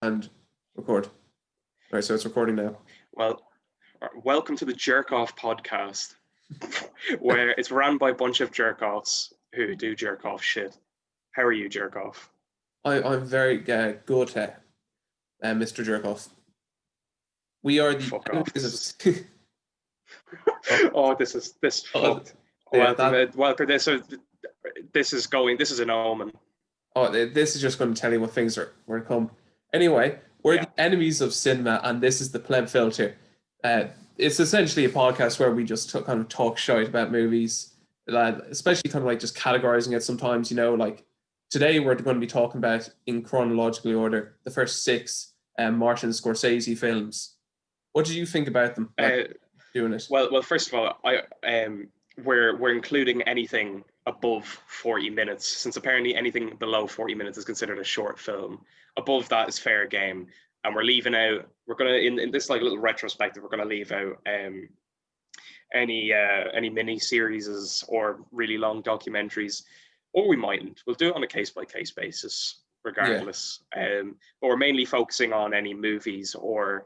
And record. All right, so it's recording now. Well, welcome to the Jerk Off podcast, where it's run by a bunch of jerk offs who do jerk off shit. How are you, jerk off? I'm very good, Mr. Jerkoff. We are the Fuck off. enemies Oh, this is fucked. Yeah, This is an omen. Oh, this is just going to tell you what things are going to come. Anyway, we're the enemies of cinema, and this is the Pleb filter. It's essentially a podcast where we just kind of talk shite about movies, especially kind of like just categorizing it sometimes, like today we're going to be talking about, in chronological order, the first 6 Martin Scorsese films. What did you think about them, doing it? Well, first of all, we're including anything above 40 minutes, since apparently anything below 40 minutes is considered a short film. Above that is fair game, and we're leaving out. We're gonna in this like little retrospective. We're gonna leave out any mini series or really long documentaries, or we mightn't. We'll do it on a case by case basis, regardless. But we're mainly focusing on any movies or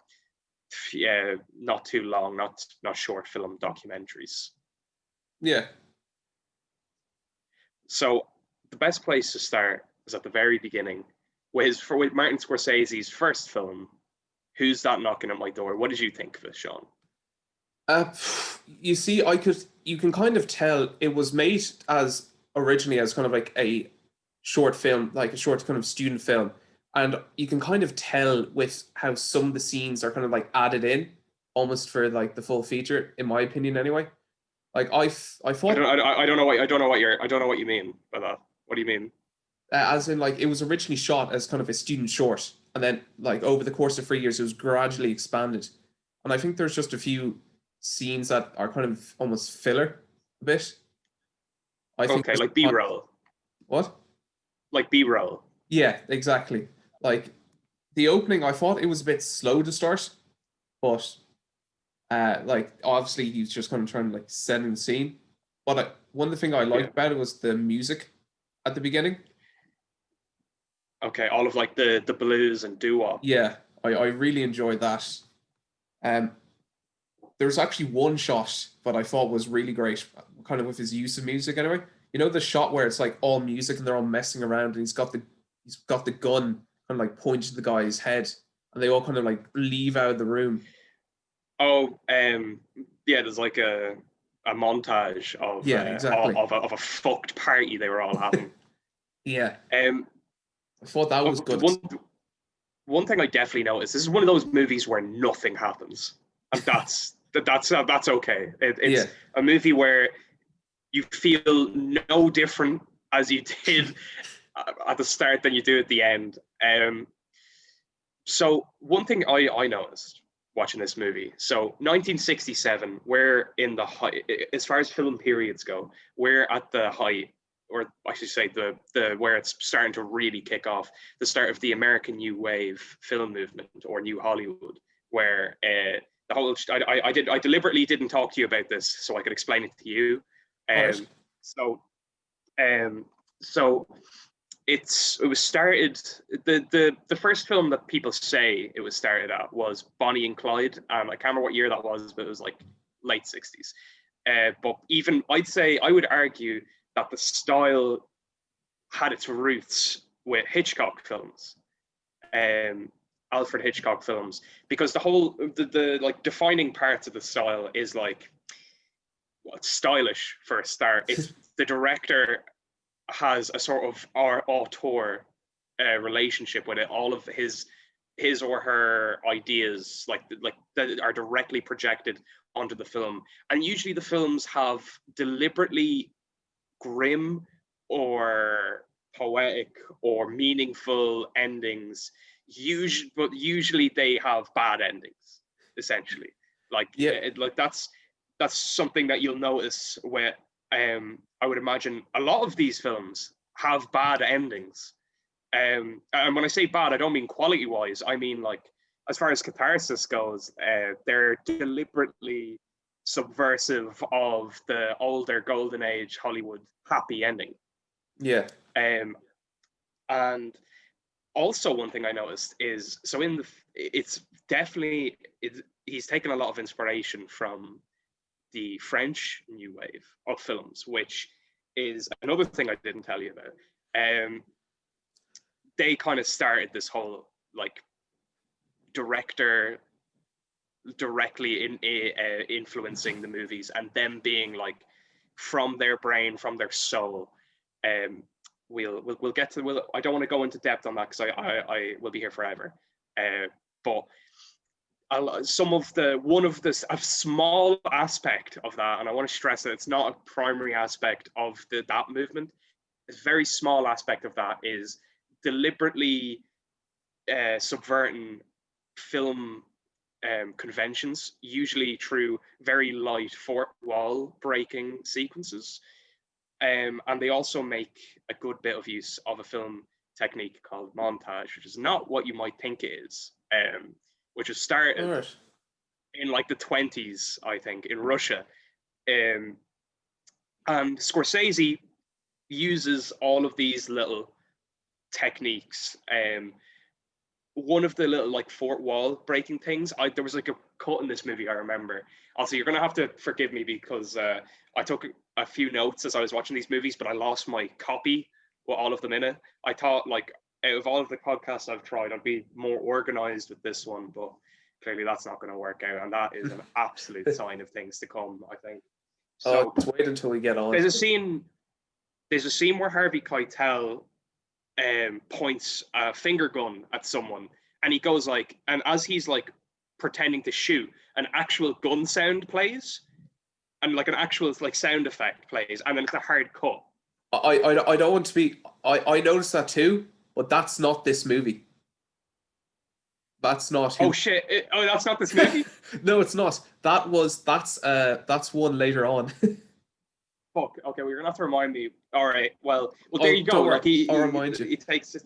not too long, not short film documentaries. Yeah. So the best place to start is at the very beginning, with Martin Scorsese's first film, Who's That Knocking at My Door? What did you think of it, Sean? You see, you can kind of tell it was made as originally as kind of like a short film, like a short kind of student film. And you can kind of tell with how some of the scenes are kind of like added in almost for like the full feature, in my opinion anyway. Like I thought I don't know what you mean by that. What do you mean? As in, like, it was originally shot as kind of a student short, and then like over the course of 3 years it was gradually expanded. And I think there's just a few scenes that are kind of almost filler a bit. I think like B-roll. What? Like B-roll. Yeah, exactly. Like the opening, I thought it was a bit slow to start, but like obviously he's just kind of trying to like set in the scene. But one of the things I liked about it was the music at the beginning. Okay, all of like the blues and doo-wop. Yeah, I really enjoyed that. There was actually one shot that I thought was really great, kind of with his use of music anyway. You know the shot where it's like all music and they're all messing around, and he's got the gun kind of like pointed to the guy's head, and they all kind of like leave out of the room. Oh, there's like a montage of exactly. of a fucked party they were all having. Yeah. I thought that was good. One thing I definitely noticed, this is one of those movies where nothing happens, and that's okay. It's a movie where you feel no different as you did at the start than you do at the end. So one thing I noticed watching this movie, so 1967, we're in the height, as far as film periods go, we're at the height, or I should say the where it's starting to really kick off, the start of the American New Wave film movement, or New Hollywood, where the whole I deliberately didn't talk to you about this so I could explain it to you. So it was started, the first film that people say it was started at was Bonnie and Clyde. I can't remember what year that was, but it was like late 60s. But even I would argue that the style had its roots with Hitchcock films, Alfred Hitchcock films, because the like defining parts of the style is like, it's stylish for a start. It's the director has a sort of auteur relationship with it. All of his or her ideas like that are directly projected onto the film, and usually the films have deliberately grim or poetic or meaningful endings. But usually they have bad endings. Essentially, that's something that you'll notice with. I would imagine a lot of these films have bad endings. And when I say bad, I don't mean quality-wise. I mean, like, as far as catharsis goes, they're deliberately subversive of the older golden age Hollywood happy ending. Yeah. And also one thing I noticed is, so it's definitely, he's taken a lot of inspiration from the French New Wave of films, which is another thing I didn't tell you about. They kind of started this whole like director directly influencing the movies, and them being like from their brain, from their soul. We'll get to. I don't want to go into depth on that because I will be here forever. But a small aspect of that, and I want to stress that it's not a primary aspect of that movement. A very small aspect of that is deliberately subverting film conventions, usually through very light fourth wall breaking sequences. And they also make a good bit of use of a film technique called montage, which is not what you might think it is, which was started in like the 20s, I think, in Russia. And Scorsese uses all of these little techniques. One of the little like fourth wall breaking things, there was like a cut in this movie I remember. Also, you're gonna have to forgive me because I took a few notes as I was watching these movies, but I lost my copy with all of them in it. I thought like out of all of the podcasts I've tried, I'd be more organized with this one, but clearly that's not going to work out, and that is an absolute sign of things to come, I think. So wait until we get on. There's a scene where Harvey Keitel points a finger gun at someone, and he goes like, and as he's like pretending to shoot, an actual gun sound plays, and like an actual like sound effect plays, and then it's a hard cut. I don't want to be. I noticed that too, but that's not this movie. That's not. Oh shit! That's not this movie. No, it's not. That's one later on. Fuck. Okay, well, you're gonna have to remind me. All right. Well, there you go. Like I'll remind you. He takes it.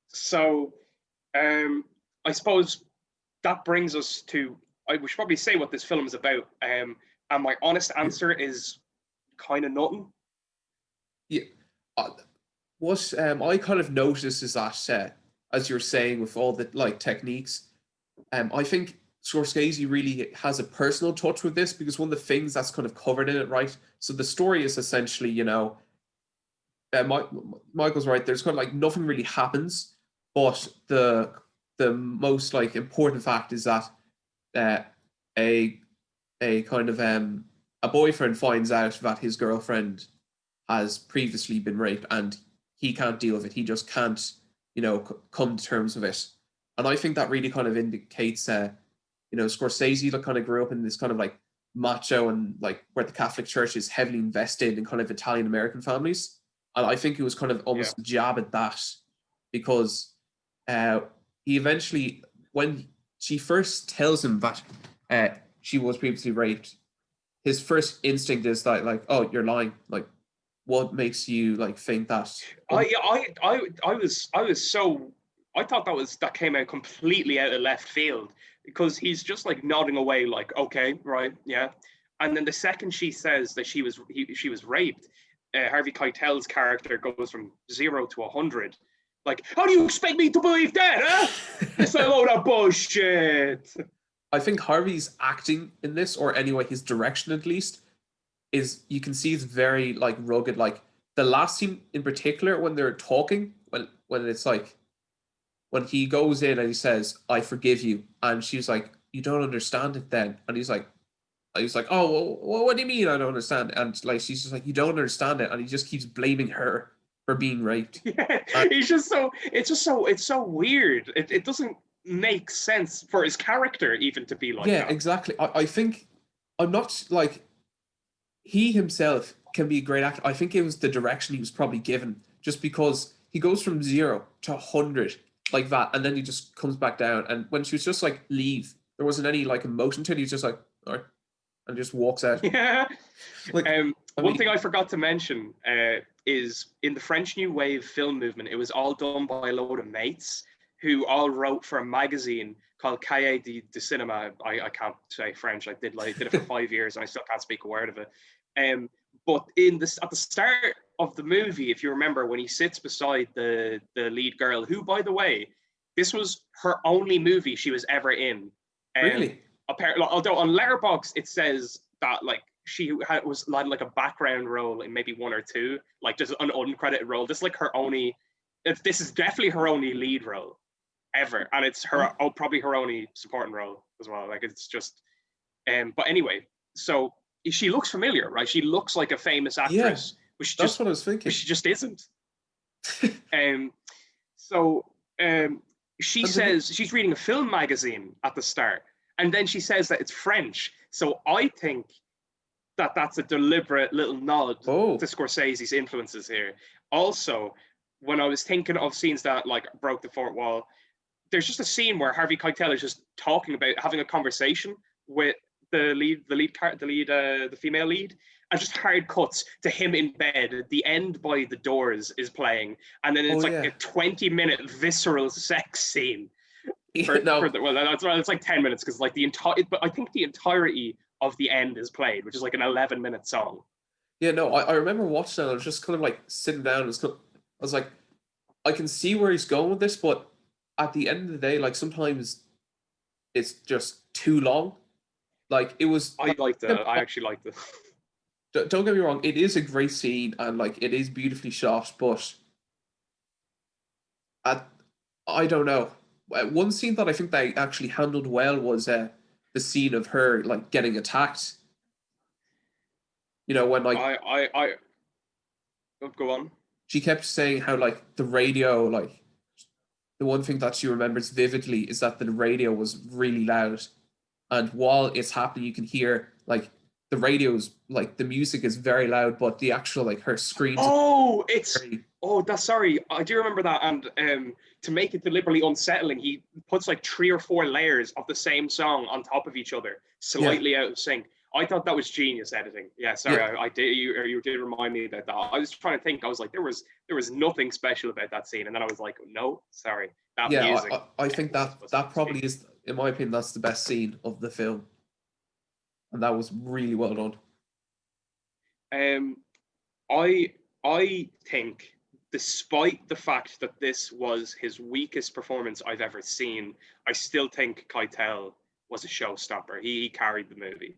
So, I suppose that brings us to. We should probably say what this film is about. And my honest answer is kind of nothing. Yeah. What I kind of noticed is that, as you're saying, with all the like techniques, I think Scorsese really has a personal touch with this, because one of the things that's kind of covered in it, right? So the story is essentially, Michael's right. There's kind of like nothing really happens, but the most like important fact is that a kind of a boyfriend finds out that his girlfriend has previously been raped, and he can't deal with it. He just can't, come to terms with it. And I think that really kind of indicates, Scorsese kind of grew up in this kind of like macho and like where the Catholic Church is heavily invested in kind of Italian-American families. And I think it was kind of almost a jab at that, because he eventually, when she first tells him that she was previously raped, his first instinct is like, oh, you're lying. Like, what makes you like think that? I thought that came out completely out of left field, because he's just like nodding away, like, okay, right, yeah. And then the second she says that she was raped, Harvey Keitel's character goes from 0 to 100. Like, how do you expect me to believe that, huh? It's a load of bullshit. I think Harvey's acting in this, or anyway, his direction at least, is, you can see it's very like rugged. Like the last scene in particular, when they're talking, when it's like, when he goes in and he says, "I forgive you," and she's like, "You don't understand it then," and he's like, "Oh, well, what do you mean I don't understand?" And like, she's just like, "You don't understand it," and he just keeps blaming her for being raped. Yeah, it's so weird. It doesn't make sense for his character even to be like that. Yeah, exactly. I think, I'm not like, he himself can be a great actor. I think it was the direction he was probably given, just because he goes from 0 to 100 like that, and then he just comes back down. And when she was just like, leave, there wasn't any like emotion to it. He was just like, all right, and just walks out. Yeah. Like, one thing I forgot to mention is in the French New Wave film movement, it was all done by a load of mates who all wrote for a magazine called Cahiers de Cinema. I can't say French. I did it for 5 years, and I still can't speak a word of it. But at the start of the movie, if you remember, when he sits beside the lead girl, who, by the way, this was her only movie she was ever in. Really? Apparently, although on Letterboxd it says that like she had like a background role in maybe one or two, like just an uncredited role. This is like her only. This is definitely her only lead role ever, and it's her probably her only supporting role as well. Like it's just. But anyway, so she looks familiar, right? She looks like a famous actress, but that's what I was thinking. she just isn't. So she says she's reading a film magazine at the start, and then she says that it's French. So I think that that's a deliberate little nod to Scorsese's influences here. Also, when I was thinking of scenes that like broke the fourth wall, there's just a scene where Harvey Keitel is just talking about having a conversation with the female lead, and just hard cuts to him in bed. The End by the Doors is playing, and then it's a 20-minute visceral sex scene. It's like 10 minutes because like but I think the entirety of The End is played, which is like an 11-minute song. Yeah, no, I remember watching it. I was just kind of like sitting down. I was like, I can see where he's going with this, but at the end of the day, like sometimes it's just too long. Like it was. I actually liked it. Don't get me wrong. It is a great scene and like it is beautifully shot, but I don't know. One scene that I think they actually handled well was the scene of her like getting attacked. You know, when like go on. She kept saying how like the radio, like the one thing that she remembers vividly is that the radio was really loud, and while it's happening, you can hear like the radio's like the music is very loud, but the actual like her screams. Sorry, I do remember that. And to make it deliberately unsettling, he puts like 3 or 4 layers of the same song on top of each other, slightly out of sync. I thought that was genius editing. Yeah, sorry, I did. You did remind me about that. I was trying to think. I was like, there was nothing special about that scene, and then I was like, no, sorry, that music. I think that probably is, in my opinion, that's the best scene of the film, and that was really well done. I think, despite the fact that this was his weakest performance I've ever seen, I still think Keitel was a showstopper. He carried the movie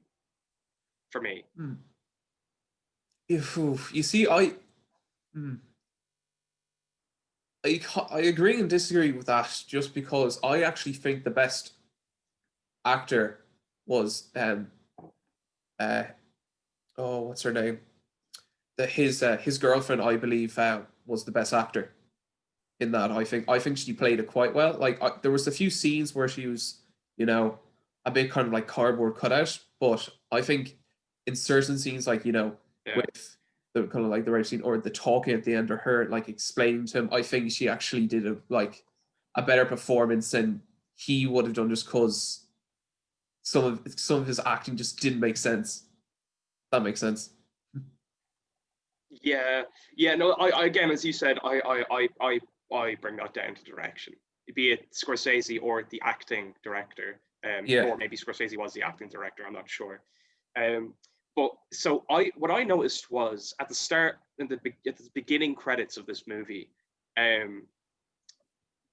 for me. You see, I agree and disagree with that, just because I actually think the best actor was what's her name? His girlfriend, I believe, was the best actor in that. I think she played it quite well. Like there was a few scenes where she was, a bit kind of like cardboard cutout, but I think in certain scenes, like with the kind of like the right scene or the talking at the end, or her like explaining to him, I think she actually did a better performance than he would have done, just because some of his acting just didn't make sense. That makes sense. Yeah. No, I again, as you said, I bring that down to direction, be it Scorsese or the acting director, or maybe Scorsese was the acting director. I'm not sure. But so what I noticed was at the start, at the beginning credits of this movie,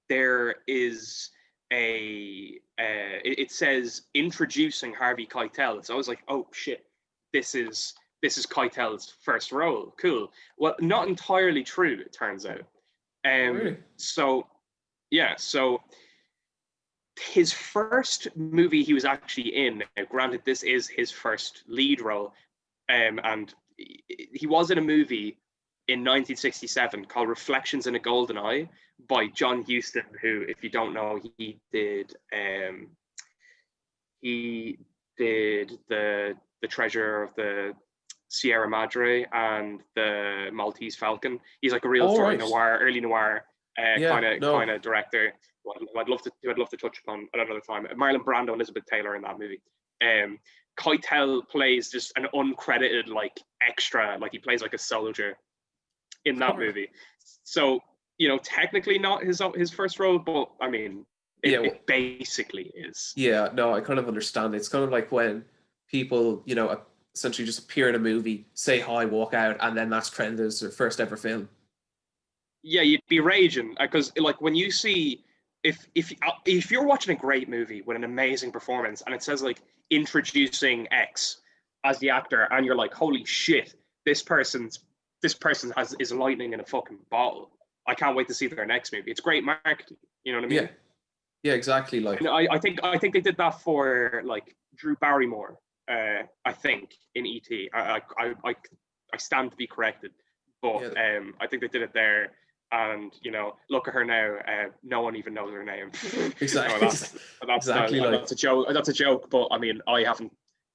there is it says introducing Harvey Keitel. So I was like, oh shit, this is Keitel's first role. Cool. Well, not entirely true, it turns out. Really? So his first movie he was actually in, granted this is his first lead role, and he was in a movie in 1967 called Reflections in a Golden Eye by John Huston, who, if you don't know, he did the Treasure of the Sierra Madre and the Maltese Falcon. He's like a real early noir kind of director. I'd love to touch upon at another time. Marlon Brando and Elizabeth Taylor in that movie. Keitel plays just an uncredited like extra, like he plays like a soldier in that movie. So technically not his first role, but I mean it basically is. Yeah, no, I kind of understand. It's kind of like when people, essentially just appear in a movie, say hi, walk out, and then that's credited as their first ever film. Yeah, you'd be raging because like when you see if you're watching a great movie with an amazing performance and it says like introducing X as the actor and you're like, holy shit, this person is lightning in a fucking bottle. I can't wait to see their next movie. It's great marketing. You know what I mean? Yeah, yeah, exactly. Like, And I think they did that for like Drew Barrymore. I think in ET. I stand to be corrected, but yeah, I think they did it there. And look at her now. No one even knows her name. exactly, No, that's exactly. Like, that's a joke. That's a joke. But I mean, I haven't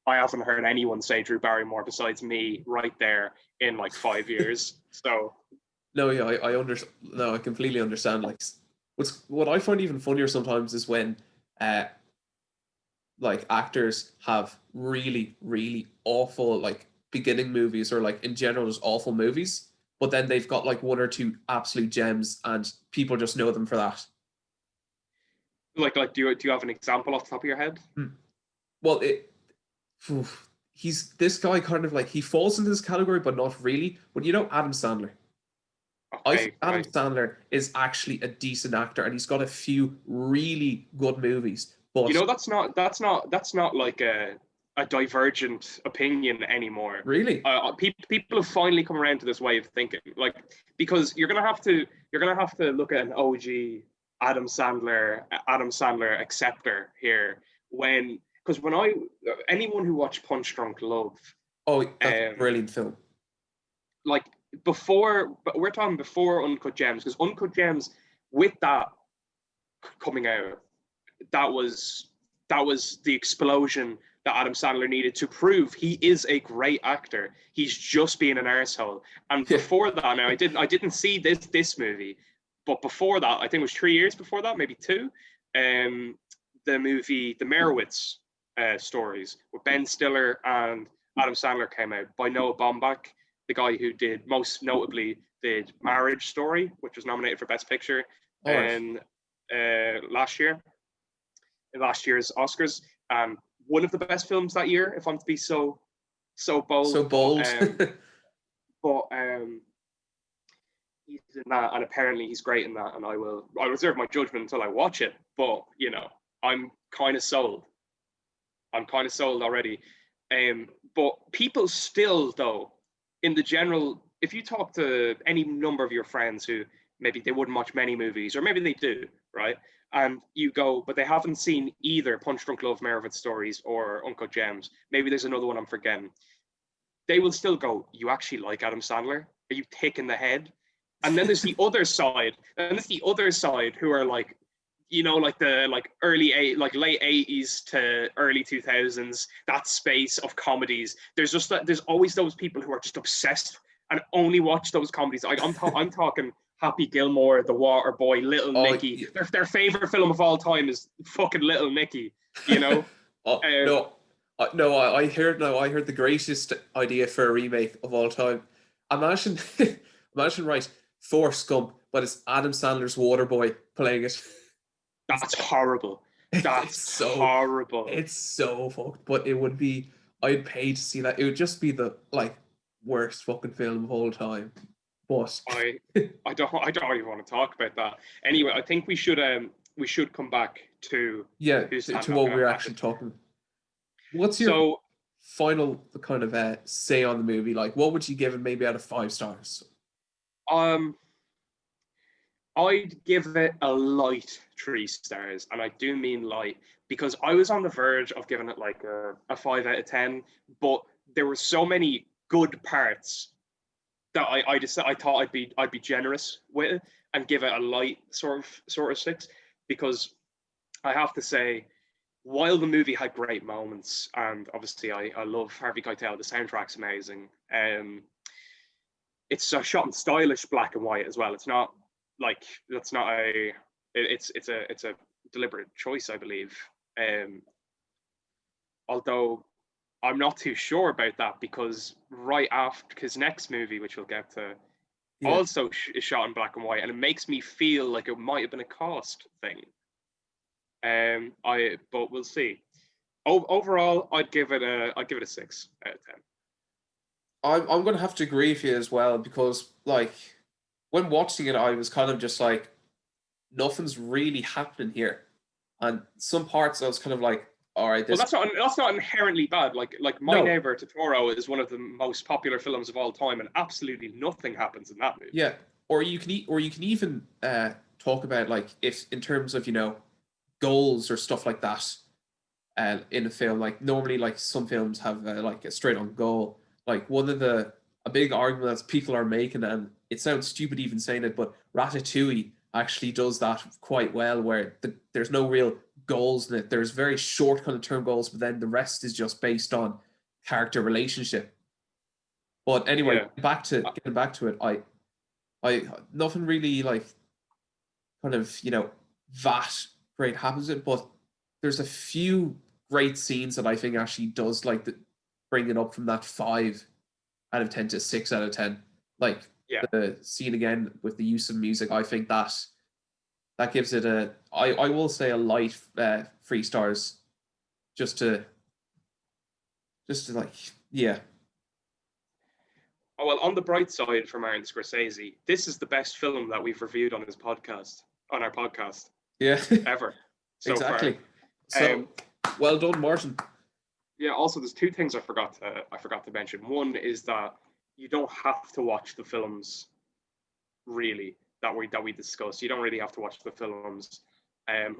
heard anyone say Drew Barrymore besides me right there in like 5 years. So no, yeah, I completely understand. Like, what I find even funnier sometimes is when, uh, like actors have really, really awful like beginning movies or like in general just awful movies, but then they've got like one or two absolute gems and people just know them for that. do you have an example off the top of your head? Hmm. Well, he's this guy kind of like he falls into this category, but not really. But Adam Sandler. I think Okay, Adam right. Sandler is actually a decent actor, and he's got a few really good movies. But That's not like a divergent opinion anymore. really, People have finally come around to this way of thinking, like because you're gonna have to look at an OG Adam Sandler acceptor here because when anyone who watched Punch Drunk Love, oh, that's a um, brilliant film. like but we're talking before Uncut Gems because Uncut Gems with that coming out that was the explosion that Adam Sandler needed to prove he is a great actor. He's just being an arsehole. And Yeah, before that, now I didn't see this movie, but before that, I think it was 3 years before that, maybe two. Um, the movie The Merowitz stories with Ben Stiller and Adam Sandler came out by Noah Baumbach, the guy who did most notably did Marriage Story, which was nominated for Best Picture all right. and last year in last year's Oscars. One of the best films that year, if I'm to be so bold. So bold. But he's in that, and apparently he's great in that. And I reserve my judgment until I watch it. But I'm kind of sold. I'm kind of sold already. But people still, though, in the general, if you talk to any number of your friends who maybe they wouldn't watch many movies, or maybe they do, right? And you go, but they haven't seen either Punch Drunk Love, Merowitz Stories, or Uncut Gems. Maybe there's another one I'm forgetting. They will still go, you actually like Adam Sandler? Are you thick in the head? And then there's the other side, who are like, like the late 80s to early 2000s, that space of comedies. There's always those people who are just obsessed and only watch those comedies. I'm talking Happy Gilmore, The Water Boy, Little Oh, Nicky. Their favorite film of all time is fucking Little Nicky. oh Um, no, no! I heard no. I heard the greatest idea for a remake of all time. Imagine, imagine, right? Forrest Gump, but it's Adam Sandler's Waterboy playing it. that's horrible. It's That's so, horrible. it's so fucked. But it would be. I'd pay to see that. It would just be the like worst fucking film of all time. But I I don't even want to talk about that. Anyway, I think we should come back to yeah, who's that to what knocking we're on actually heaven. talking. What's your So final kind of say on the movie? Like, what would you give it maybe out of 5 stars? um I'd give it a light 3 stars, and I do mean light because I was on the verge of giving it like a 5 out of 10, but there were so many good parts that I thought I'd be generous with it and give it a light sort of 6 because I have to say while the movie had great moments and obviously I love Harvey Keitel, the soundtrack's amazing. It's shot in stylish black and white as well. It's not like that's not a it's a deliberate choice, I believe. Um, Although I'm not too sure about that because right after his next movie, which we'll get to, Yeah, also is shot in black and white, and it makes me feel like it might have been a cost thing. But we'll see. Overall, I'd give it a 6 out of 10. I'm gonna have to agree with you as well because like when watching it, I was kind of just like nothing's really happening here, and some parts I was kind of like, all right, Well, this that's not inherently bad. Like My no, Neighbor Totoro is one of the most popular films of all time, and absolutely nothing happens in that movie. yeah, or you can even talk about like if in terms of goals or stuff like that in a film. Like normally, like some films have like a straight on goal. Like one of the a big argument that people are making, and it sounds stupid even saying it, but Ratatouille actually does that quite well, where there's no real goals in it. There's very short kind of term goals, but then the rest is just based on character relationship. But anyway, Yeah. getting back to it, I nothing really like kind of that great happens in, but there's a few great scenes that I think actually does like bring it up from that 5 out of 10 to 6 out of 10. Like Yeah. the scene again with the use of music, I think that gives it I will say a light 3 stars just to like yeah Oh, well, on the bright side for Martin Scorsese, this is the best film that we've reviewed on our podcast yeah ever so far. exactly. Um, So well done, Martin. yeah. Also, there's two things I forgot to mention. One is that you don't have to watch the films really that we discussed. You don't really have to watch the films.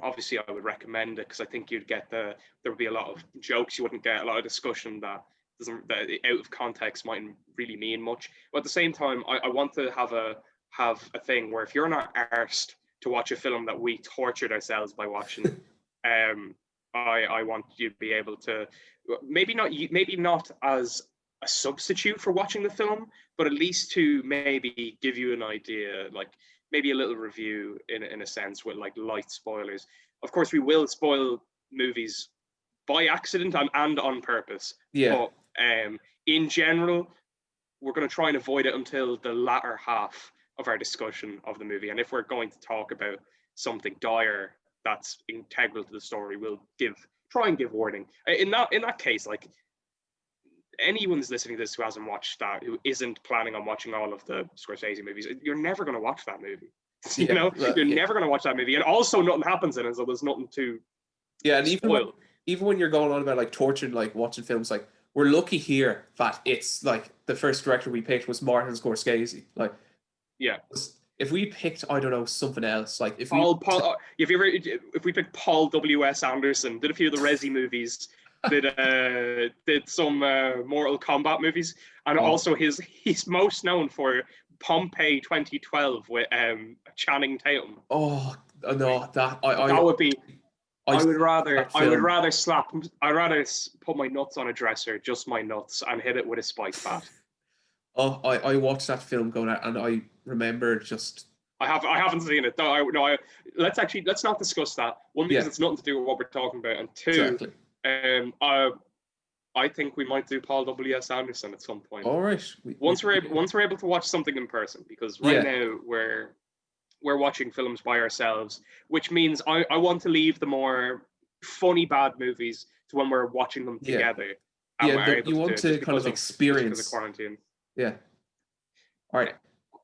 Obviously, I would recommend it because I think there would be a lot of jokes you wouldn't get, a lot of discussion that out of context mightn't really mean much. But at the same time, I want to have a thing where if you're not arsed to watch a film that we tortured ourselves by watching, I want you to be able to maybe not as a substitute for watching the film, but at least to maybe give you an idea, like maybe a little review in a sense with like light spoilers. Of course, we will spoil movies by accident and on purpose, Yeah, but in general, we're going to try and avoid it until the latter half of our discussion of the movie. And if we're going to talk about something dire that's integral to the story, we'll try and give warning. In that case, like anyone's listening to this who hasn't watched that, who isn't planning on watching all of the Scorsese movies, you're never going to watch that movie. yeah, You're yeah. never going to watch that movie, and also nothing happens in it, so there's nothing to Yeah, and spoil. even when you're going on about like torturing, like watching films, like we're lucky here that it's like the first director we picked was Martin Scorsese. Like, Yeah, if we picked, I don't know, something else, like if we if we pick Paul W.S. Anderson, did a few of the Resi movies, did some Mortal Kombat movies, and oh also he's most known for Pompeii 2012 with Channing Tatum. oh no That would be. I I would saw rather that film. I'd rather put my nuts on a dresser, just my nuts, and hit it with a spike bat. Oh, I watched that film going out, and I remember just I haven't seen it. Let's not discuss that. One, because yeah, it's nothing to do with what we're talking about, and two, exactly. um, I think we might do Paul W.S. Anderson at some point. All right, Once we're able to watch something in person, because right yeah, now we're watching films by ourselves, which means I want to leave the more funny bad movies to when we're watching them yeah, together and yeah. we're able You to do want it to kind of just because of experience, quarantine. yeah. All right. Yeah.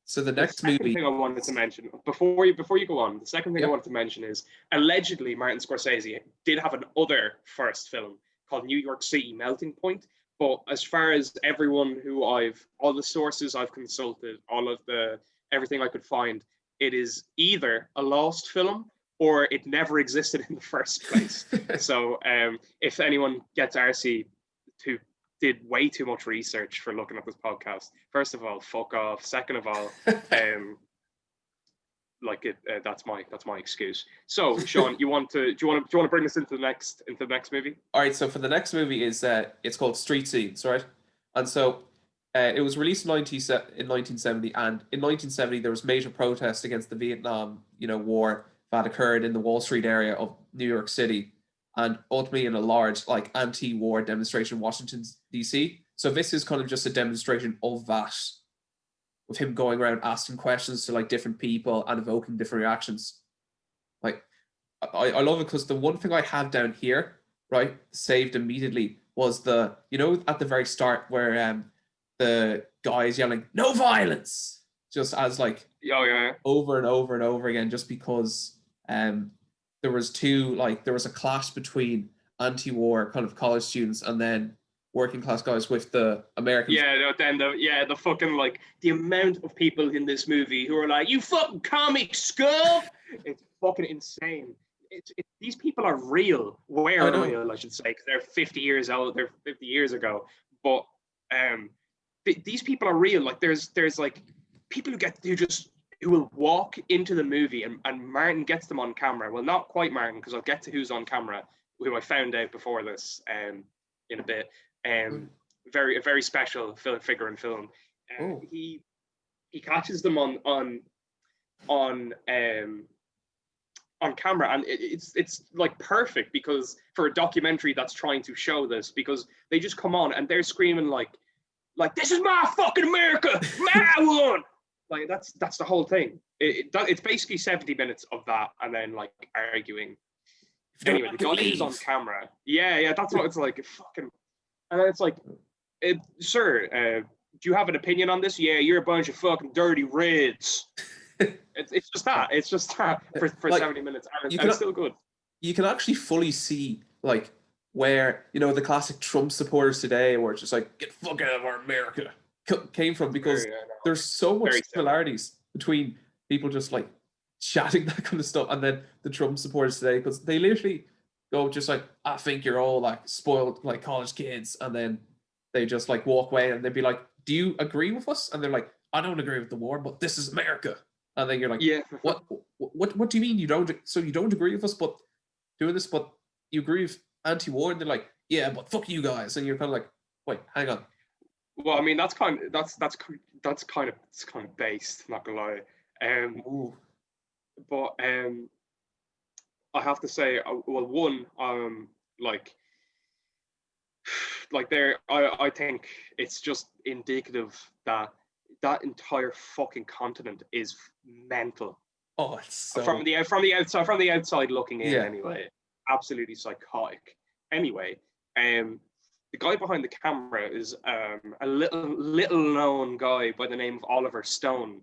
So the The next second movie, thing I wanted to mention before you go on, the second thing I yep, wanted to mention is allegedly Martin Scorsese did have an other first film called New York City Melting Point. But as far as all the sources I've consulted, all of the everything I could find, it is either a lost film or it never existed in the first place. So if anyone gets RC who did way too much research for looking at this podcast, first of all, fuck off. Second of all, um, that's my excuse. So, Sean, do you want to bring us into the next movie? All right, so for the next movie is it's called Street Scenes, right? And so it was released in 1970, and in 1970 there was major protest against the Vietnam, war that occurred in the Wall Street area of New York City, and ultimately in a large like anti-war demonstration in Washington D.C. So this is kind of just a demonstration of that, with him going around asking questions to like different people and evoking different reactions. Like I love it because the one thing I had down here, right, saved immediately was at the very start where the guys yelling "No violence" just as like over and over and over again, just because there was there was a clash between anti-war kind of college students and then working class guys with the Americans. The fucking like the amount of people in this movie who are like, "You fucking comic scum!" It's fucking insane. These people are real. Were real, I should say, because they're 50 years old. They're 50 years ago. But these people are real. Like there's like people who will walk into the movie and Martin gets them on camera. Well, not quite Martin, because I'll get to who's on camera, who I found out before this in a bit. A very special figure in film. He catches them on camera, and it's like perfect, because for a documentary that's trying to show this, because they just come on and they're screaming like "This is my fucking America, my one!" Like that's the whole thing. It's basically 70 minutes of that, and then like arguing. Anyway, the guy who's on camera, that's what it's like. Fucking, and then it's like, "Sir, do you have an opinion on this?" "Yeah, you're a bunch of fucking dirty Reds." It's just that. It's just that for like, 70 minutes, and it's still good. You can actually fully see like where the classic Trump supporters today, where it's just like "Get fuck out of our America" came from, because there's so much similarities between people just like chatting that kind of stuff and then the Trump supporters today, because they literally go just like, "I think you're all like spoiled like college kids," and then they just like walk away and they'd be like, "Do you agree with us?" And they're like, "I don't agree with the war, but this is America." And then you're like, what do you mean you don't? So you don't agree with us, but doing this, but you agree with anti-war? And they're like, "Yeah, but fuck you guys." And you're kind of like, wait, hang on. Well, I mean, that's kind of based. Not gonna lie. But I have to say, I think it's just indicative that entire fucking continent is mental. Oh, it's so... from the outside looking in, anyway, absolutely psychotic. Anyway, the guy behind the camera is a little known guy by the name of Oliver Stone,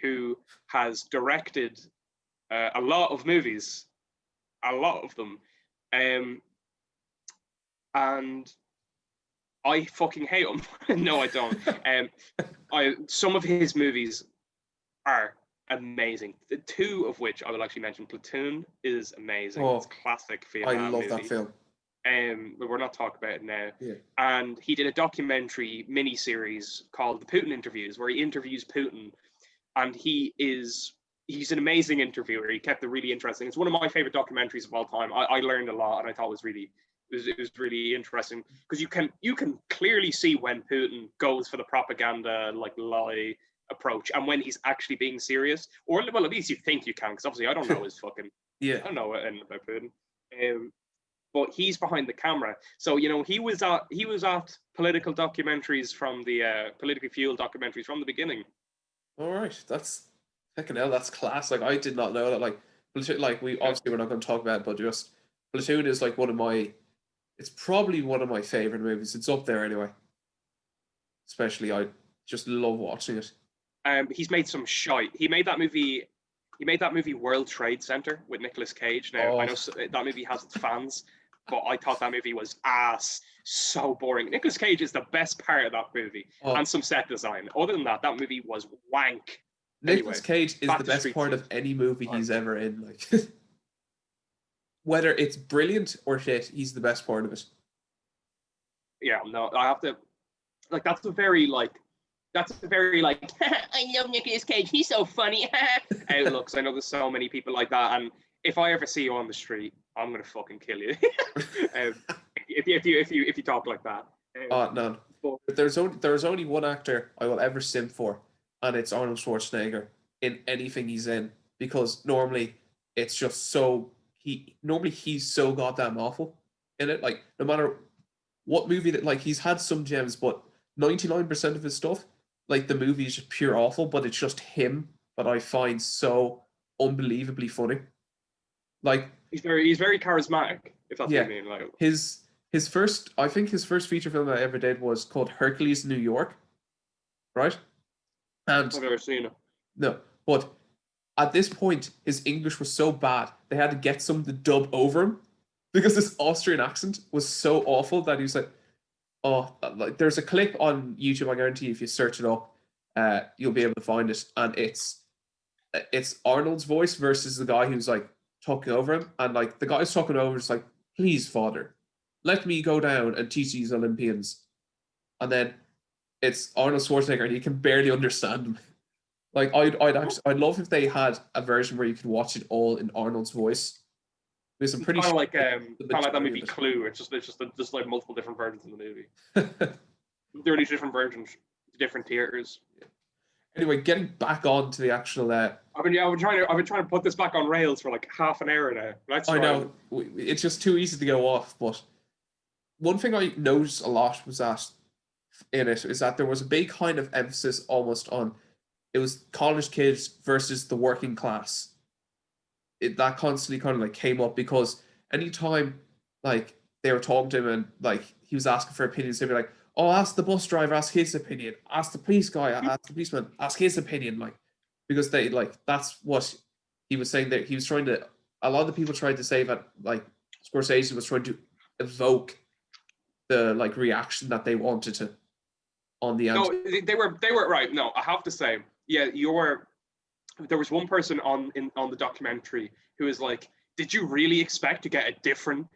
who has directed a lot of movies, a lot of them, and I fucking hate him. No, I don't. Some of his movies are amazing. The two of which I will actually mention. Platoon is amazing. It's classic Vietnam movie. I love that film. But we're not talking about it now. Yeah. And he did a documentary miniseries called The Putin Interviews, where he interviews Putin, and he's an amazing interviewer. He kept it really interesting. It's one of my favorite documentaries of all time. I learned a lot, and I thought it was really interesting, because you can clearly see when Putin goes for the propaganda like lie approach and when he's actually being serious, or well, at least you think you can, because obviously I don't know his fucking I don't know anything about Putin. But he's behind the camera, so he was at political documentaries from the politically fueled documentaries from the beginning. All right, that's fucking hell. That's class. Like, I did not know that. Like we obviously we're not going to talk about it, but just Platoon is like it's probably one of my favorite movies. It's up there anyway. Especially, I just love watching it. He's made some shite. He made that movie World Trade Center with Nicolas Cage. Now, I know that movie has its fans, but I thought that movie was ass. So boring. Nicolas Cage is the best part of that movie, and some set design. Other than that movie was wank. Nicolas Cage is the best part of any movie he's ever in. Like, whether it's brilliant or shit, he's the best part of it. Yeah, no, I have to. Like, that's a very I love Nicolas Cage, he's so funny outlooks. I know there's so many people like that, and if I ever see you on the street, I'm gonna fucking kill you. If you talk like that. No. But there's only one actor I will ever simp for, and it's Arnold Schwarzenegger in anything he's in, because normally it's just he's so goddamn awful in it. Like, no matter what movie that, like, he's had some gems, but 99% of his stuff, like, the movie is just pure awful, but it's just him that I find so unbelievably funny. Like, he's very charismatic, if that's what you mean. Like, his first feature film I ever did was called Hercules New York, right? And I've never seen it. no, but at this point, his English was so bad they had to get someone to dub over him because his Austrian accent was so awful that he was like, "Oh, like there's a clip on YouTube. I guarantee you, if you search it up, you'll be able to find it, and it's Arnold's voice versus the guy who's like talking over him, and like the guy's talking over is like, please, father, let me go down and teach these Olympians, and then it's Arnold Schwarzenegger, and you can barely understand him. Like I'd love if they had a version where you could watch it all in Arnold's voice. Because I'm pretty Kind of sure like that majority movie of Clue. It's just like multiple different versions of the movie. it. There are these different versions, different theaters. Anyway, getting back on to the actual. I've been trying to put this back on rails for like half an hour now. I know it's just too easy to go off, but one thing I noticed a lot was that in it is that there was a big kind of emphasis almost on it was college kids versus the working class. That constantly kind of like came up because anytime like they were talking to him and like he was asking for opinions, they'd be like, "Oh, ask the bus driver, ask his opinion. Ask the police guy, ask the policeman, ask his opinion." Like because they like that's what he was saying that he was trying to. A lot of the people tried to say that like Scorsese was trying to evoke the like reaction that they wanted to on the No, they were right. No, I have to say, yeah, there was one person on the documentary who was like, "Did you really expect to get a different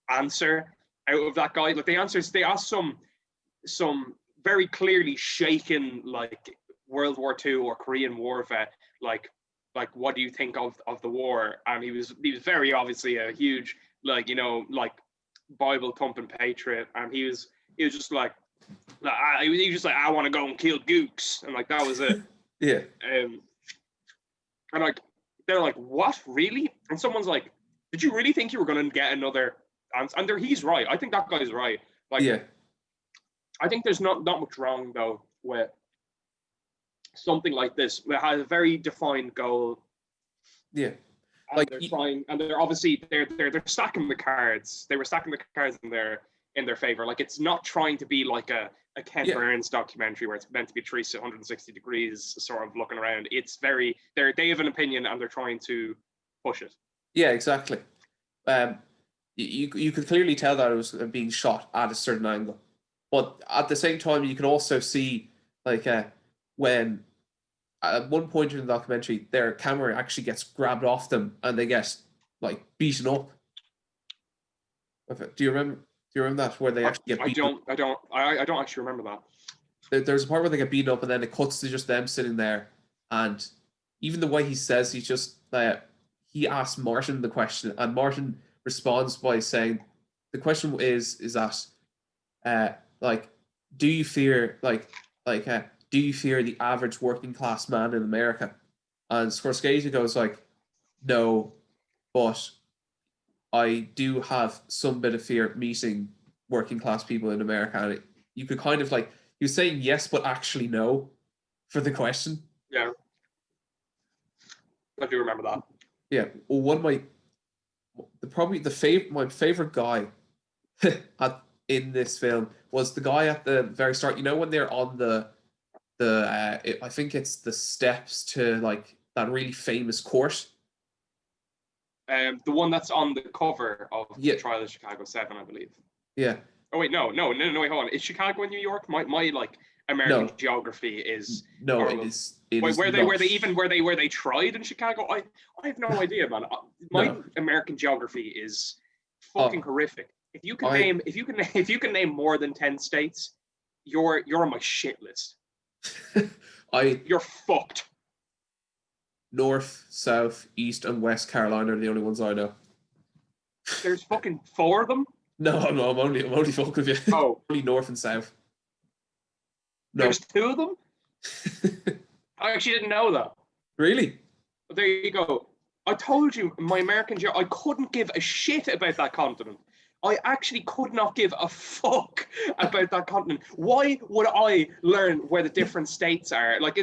answer out of that guy?" Like they asked some very clearly shaken like World War II or Korean War vet, like what do you think of the war? And he was very obviously a huge like like Bible thumping patriot, and he was just like he was just like, "I want to go and kill gooks," and like that was it. Yeah. And like they're like, "What, really?" And someone's like, "Did you really think you were going to get another answer?" And he's right. I think that guy's right. Like, yeah. I think there's not much wrong though with something like this. It has a very defined goal. Yeah. And like they're trying, and they're obviously they're stacking the cards. They were stacking the cards in their favor. Like it's not trying to be like a Ken Burns documentary where it's meant to be 360 degrees sort of looking around. It's very they have an opinion and they're trying to push it. Yeah, exactly. You could clearly tell that it was being shot at a certain angle, but at the same time, you can also see like when at one point in the documentary, their camera actually gets grabbed off them and they get like beaten up. Do you remember? Do you remember that where they actually get beaten up? I don't actually remember that. There's a part where they get beaten up and then it cuts to just them sitting there, and even the way he says he's just he asks Martin the question and Martin responds by saying the question is that like do you fear do you fear the average working class man in America? And Scorsese goes like, no, but I do have some bit of fear meeting working class people in America. And you could kind of like, he was saying yes, but actually no for the question. Yeah. I do remember that. Yeah. Well, one of my favorite guy in this film was the guy at the very start. You know, when they're on I think it's the steps to like that really famous court. The one that's on the cover of the Trial of Chicago 7, I believe. Yeah. Oh wait, no, wait, hold on. Is Chicago in New York? My like American geography is it is. Where they tried in Chicago? I have no idea, man. My American geography is fucking horrific. If you can name more than 10 states, you're on my shit list. You're fucked. North, South, East, and West Carolina are the only ones I know. There's fucking 4 of them. No, I'm only fucking with you. Oh, only North and South. No. There's 2 of them. I actually didn't know that. Really? There you go. I told you, my American I couldn't give a shit about that continent. I actually could not give a fuck about that continent. Why would I learn where the different states are? Like,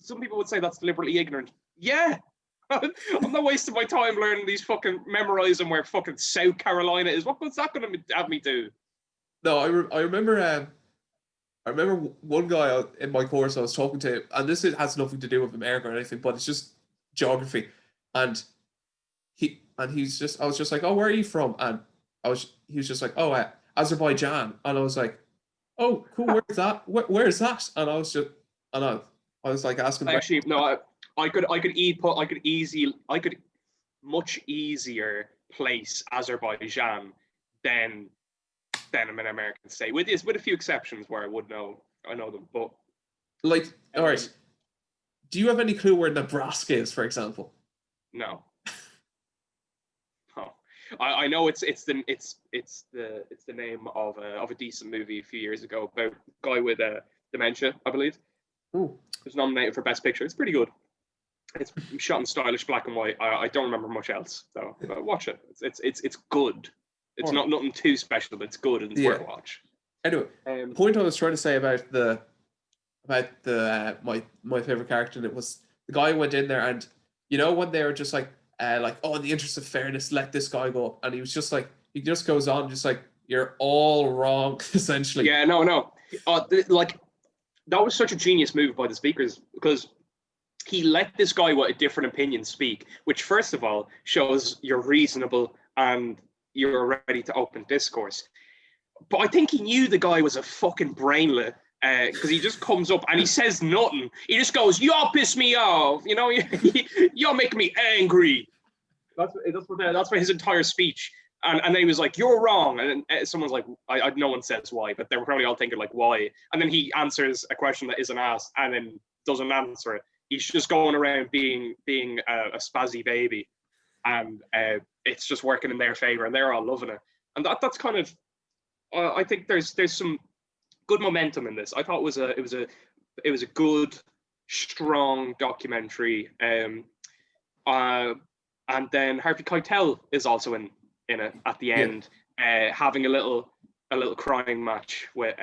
some people would say that's deliberately ignorant. Yeah. I'm not wasting my time learning these fucking memorizing where fucking South Carolina is. What's that going to have me do? No, I remember I remember one guy in my course I was talking to, and has nothing to do with America or anything, but it's just geography. And he's just, I was just like, oh, where are you from? And he was just like, oh, Azerbaijan. And I was like, oh, cool, where's that? Where's that? And I was just, and I was like asking. Actually, no, I could much easier place Azerbaijan than an American state, with a few exceptions where I know them, but like, all right, do you have any clue where Nebraska is, for example? No. Oh, I know it's the name of a decent movie a few years ago about a guy with dementia, I believe. Ooh. It was nominated for Best Picture. It's pretty good. It's shot in stylish black and white. I don't remember much else though. But watch it. It's good. It's not nothing too special, but it's good and it's worth a watch. Anyway, the point I was trying to say about my favorite character, and it was the guy who went in there, and you know when they were just like oh, in the interest of fairness, let this guy go, and he was just like, he just goes on just like, you're all wrong, essentially. Yeah, no. Like that was such a genius move by the speakers, because he let this guy with a different opinion speak, which first of all shows you're reasonable and you're ready to open discourse. But I think he knew the guy was a fucking brainlet, because he just comes up and he says nothing. He just goes, "Y'all piss me off, you know, y'all make me angry." That's what his entire speech. And then he was like, "You're wrong," and then someone's like, no one says why, but they were probably all thinking like, why? And then he answers a question that isn't asked, and then doesn't answer it. He's just going around being a spazzy baby, and it's just working in their favor, and they're all loving it. And that's kind of, I think there's some good momentum in this. I thought it was a good, strong documentary. And then Harvey Keitel is also in it at the end, having a little crying match with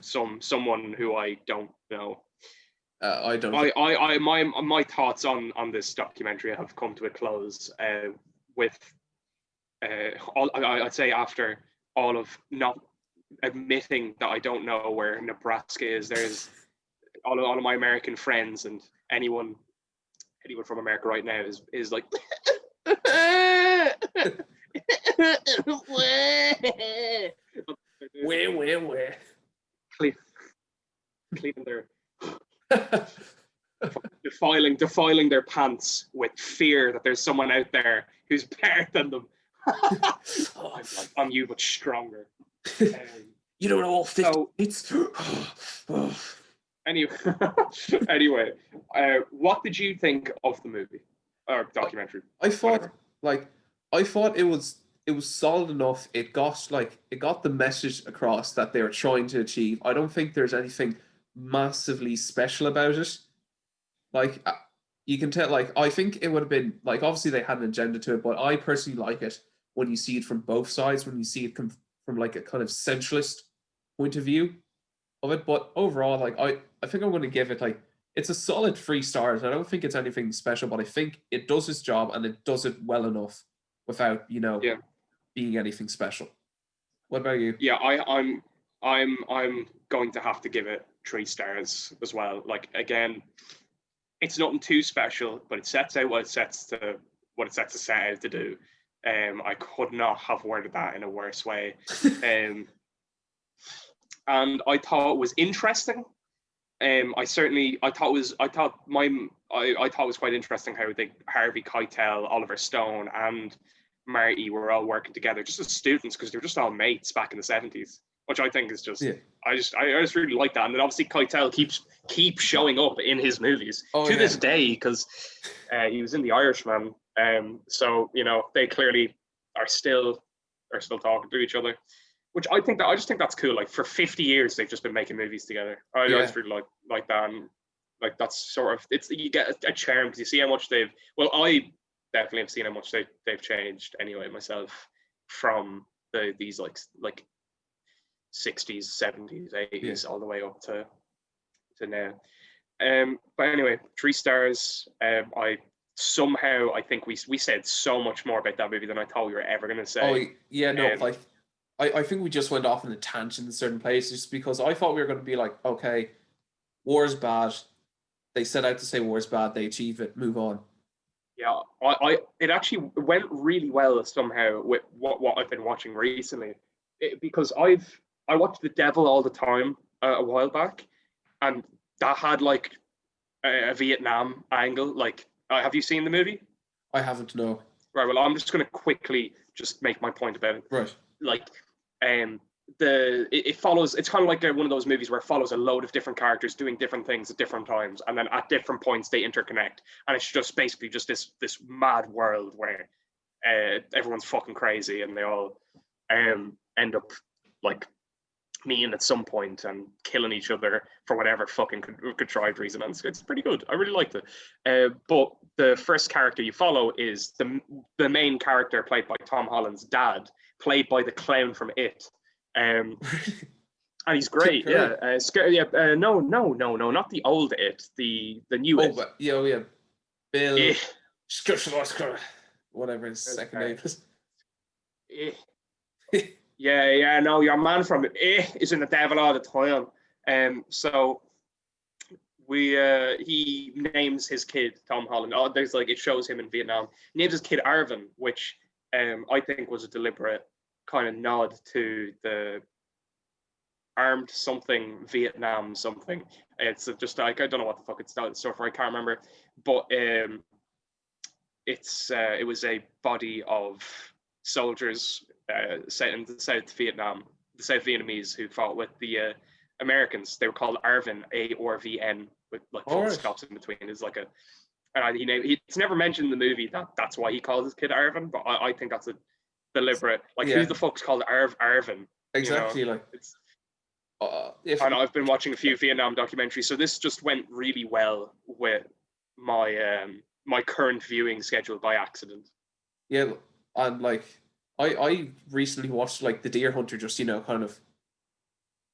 someone who I don't know. I don't. My thoughts on this documentary have come to a close with I'd say after all of not admitting that I don't know where Nebraska is. There's all of my American friends and anyone from America right now is like where cleaning their defiling their pants with fear that there's someone out there who's better than them. I'm you, but stronger. You don't know all 50 states. Anyway, what did you think of the movie or documentary? I thought it was solid enough. It got the message across that they were trying to achieve. I don't think there's anything massively special about it. Like, you can tell, like, I think it would have been, like, obviously they had an agenda to it, but I personally like it when you see it from both sides, when you see it from like a kind of centralist point of view of it. But overall, like, I think I'm going to give it, like, it's a solid 3 stars. I don't think it's anything special, but I think it does its job and it does it well enough without, being anything special. What about you? Yeah, I'm going to have to give it 3 stars as well. Like, again, it's nothing too special, but it sets out what it sets to set out to do. I could not have worded that in a worse way. And I thought it was interesting. I thought it was quite interesting how Harvey Keitel, Oliver Stone, and Marty were all working together just as students, because they were just all mates back in the 70s, which I think is just I just really like that. And then obviously Keitel keeps showing up in his movies to this day, because he was in The Irishman. So they clearly are still talking to each other, which I just think that's cool. Like, for 50 years they've just been making movies together. I just really like that, and like that's sort of, it's, you get a charm because you see how much I definitely have seen how much they've changed anyway myself from these like 60s, 70s, 80s all the way up to now. But anyway, 3 stars. I think we said so much more about that movie than I thought we were ever going to say. Oh yeah, no, like I think we just went off on a tangent in certain places because I thought we were going to be like, okay, war is bad. They set out to say war is bad. They achieve it. Move on. Yeah, it actually went really well somehow with what I've been watching recently, because I watched The Devil All the Time a while back, and that had like a Vietnam angle. Like, have you seen the movie? I haven't, no. Right. Well, I'm just going to quickly just make my point about it. Right. Like, it follows. It's kind of like one of those movies where it follows a load of different characters doing different things at different times, and then at different points they interconnect, and it's just basically just this mad world where everyone's fucking crazy, and they all end up like meeting at some point and killing each other for whatever fucking contrived reason. And it's pretty good. I really liked it. But the first character you follow is the main character played by Tom Holland's dad, played by the clown from It. And he's great. Yeah. No, not the old It, the new It. Yeah. Bill. Eh. Whatever his second name is. Yeah, no, your man from is in The Devil All the Time. So he names his kid Tom Holland. Oh, there's like, it shows him in Vietnam. He names his kid Arvin, which I think was a deliberate kind of nod to the armed something Vietnam something. It's just like, I don't know what the fuck it's stuff for. I can't remember, but it was a body of soldiers set in the South Vietnam, the South Vietnamese who fought with the Americans. They were called Arvin, ARVN, with like full stops in between. It's like it's never mentioned in the movie that's why he calls his kid Arvin, but I think that's a deliberate, like, who the fuck's called Arvin? Exactly, you know? Like and I've been watching a few Vietnam documentaries, so this just went really well with my my current viewing schedule by accident. Yeah, and like I recently watched like The Deer Hunter, just kind of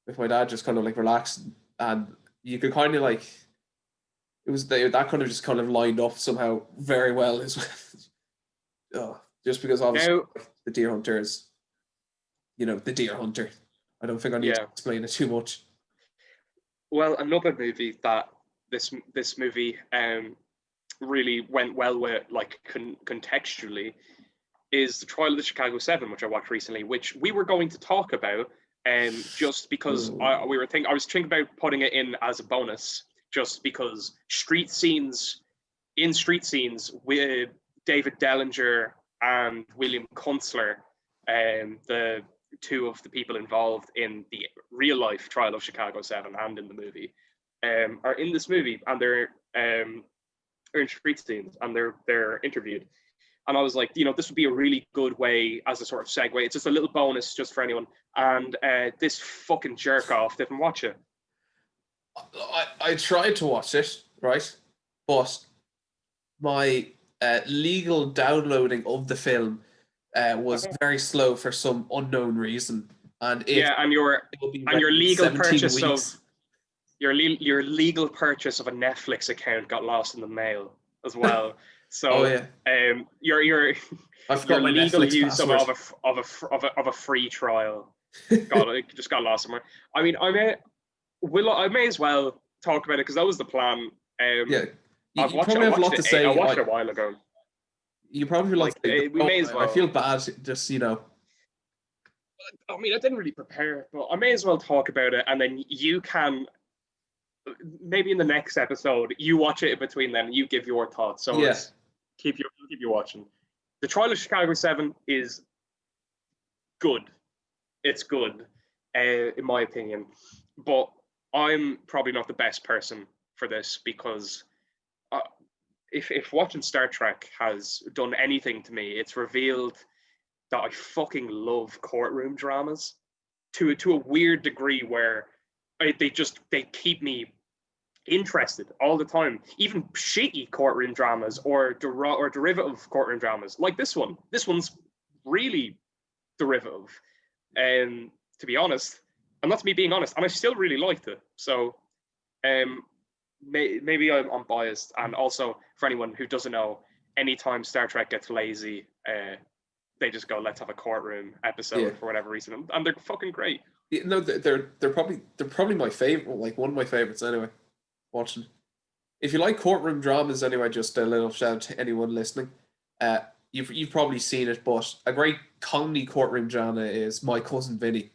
with my dad, just kind of like relaxed, and you could kind of like, it was that kind of just kind of lined up somehow very well as well. Just because obviously The Deer Hunter is, The Deer Hunter. I don't think I need to explain it too much. Well, another movie that this movie really went well with, like, contextually, is The Trial of the Chicago 7, which I watched recently, which we were going to talk about, just because I was thinking about putting it in as a bonus, just because street scenes with David Dellinger and William Kunstler, the two of the people involved in the real life Trial of Chicago 7 and in the movie, are in this movie, and they're in street scenes, and they're interviewed. And I was like, this would be a really good way as a sort of segue. It's just a little bonus just for anyone. And this fucking jerk off didn't watch it. I tried to watch it, right? But my legal downloading of the film was very slow for some unknown reason. And your legal purchase weeks. your legal purchase of a Netflix account got lost in the mail as well. So your legal Netflix use password. of a free trial just got lost somewhere. I mean, I may as well talk about it because that was the plan. I watched it a while ago. You probably we may as well. I feel bad, just I mean, I didn't really prepare, but I may as well talk about it, and then you can, maybe in the next episode, you watch it in between then, and you give your thoughts. So keep you watching. The Trial of Chicago 7 is good. It's good, in my opinion. But I'm probably not the best person for this, because if watching Star Trek has done anything to me, it's revealed that I fucking love courtroom dramas to a weird degree, where they keep me interested all the time. Even shitty courtroom dramas or derivative courtroom dramas like this one. This one's really derivative, and to be honest, and that's me being honest, and I still really liked it. So maybe I'm biased. And also, for anyone who doesn't know, anytime Star Trek gets lazy, they just go, let's have a courtroom episode Yeah. for whatever reason, and they're fucking great. Yeah, no, they're probably my favorite, like one of my favorites anyway. Watching. If you like courtroom dramas anyway, just a little shout out to anyone listening. You've probably seen it, but a great comedy courtroom drama is My Cousin Vinny.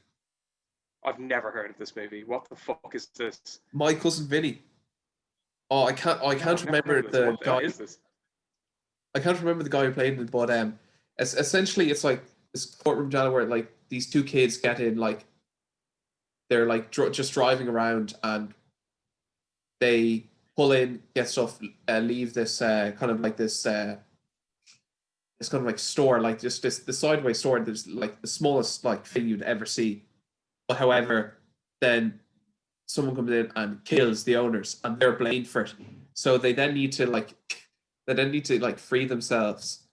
I've never heard of this movie. What the fuck is this? My Cousin Vinny. Oh, I can't I've never remember heard of this. the What guy. is this? I can't remember the guy who played it, but essentially it's like this courtroom drama where like these two kids get in, like they're like just driving around and they pull in, get stuff, leave this kind of like this it's kind of like store, like just the sideway store. There's like the smallest like thing you'd ever see. But however, then someone comes in and kills the owners, and they're blamed for it. So they then need to like free themselves,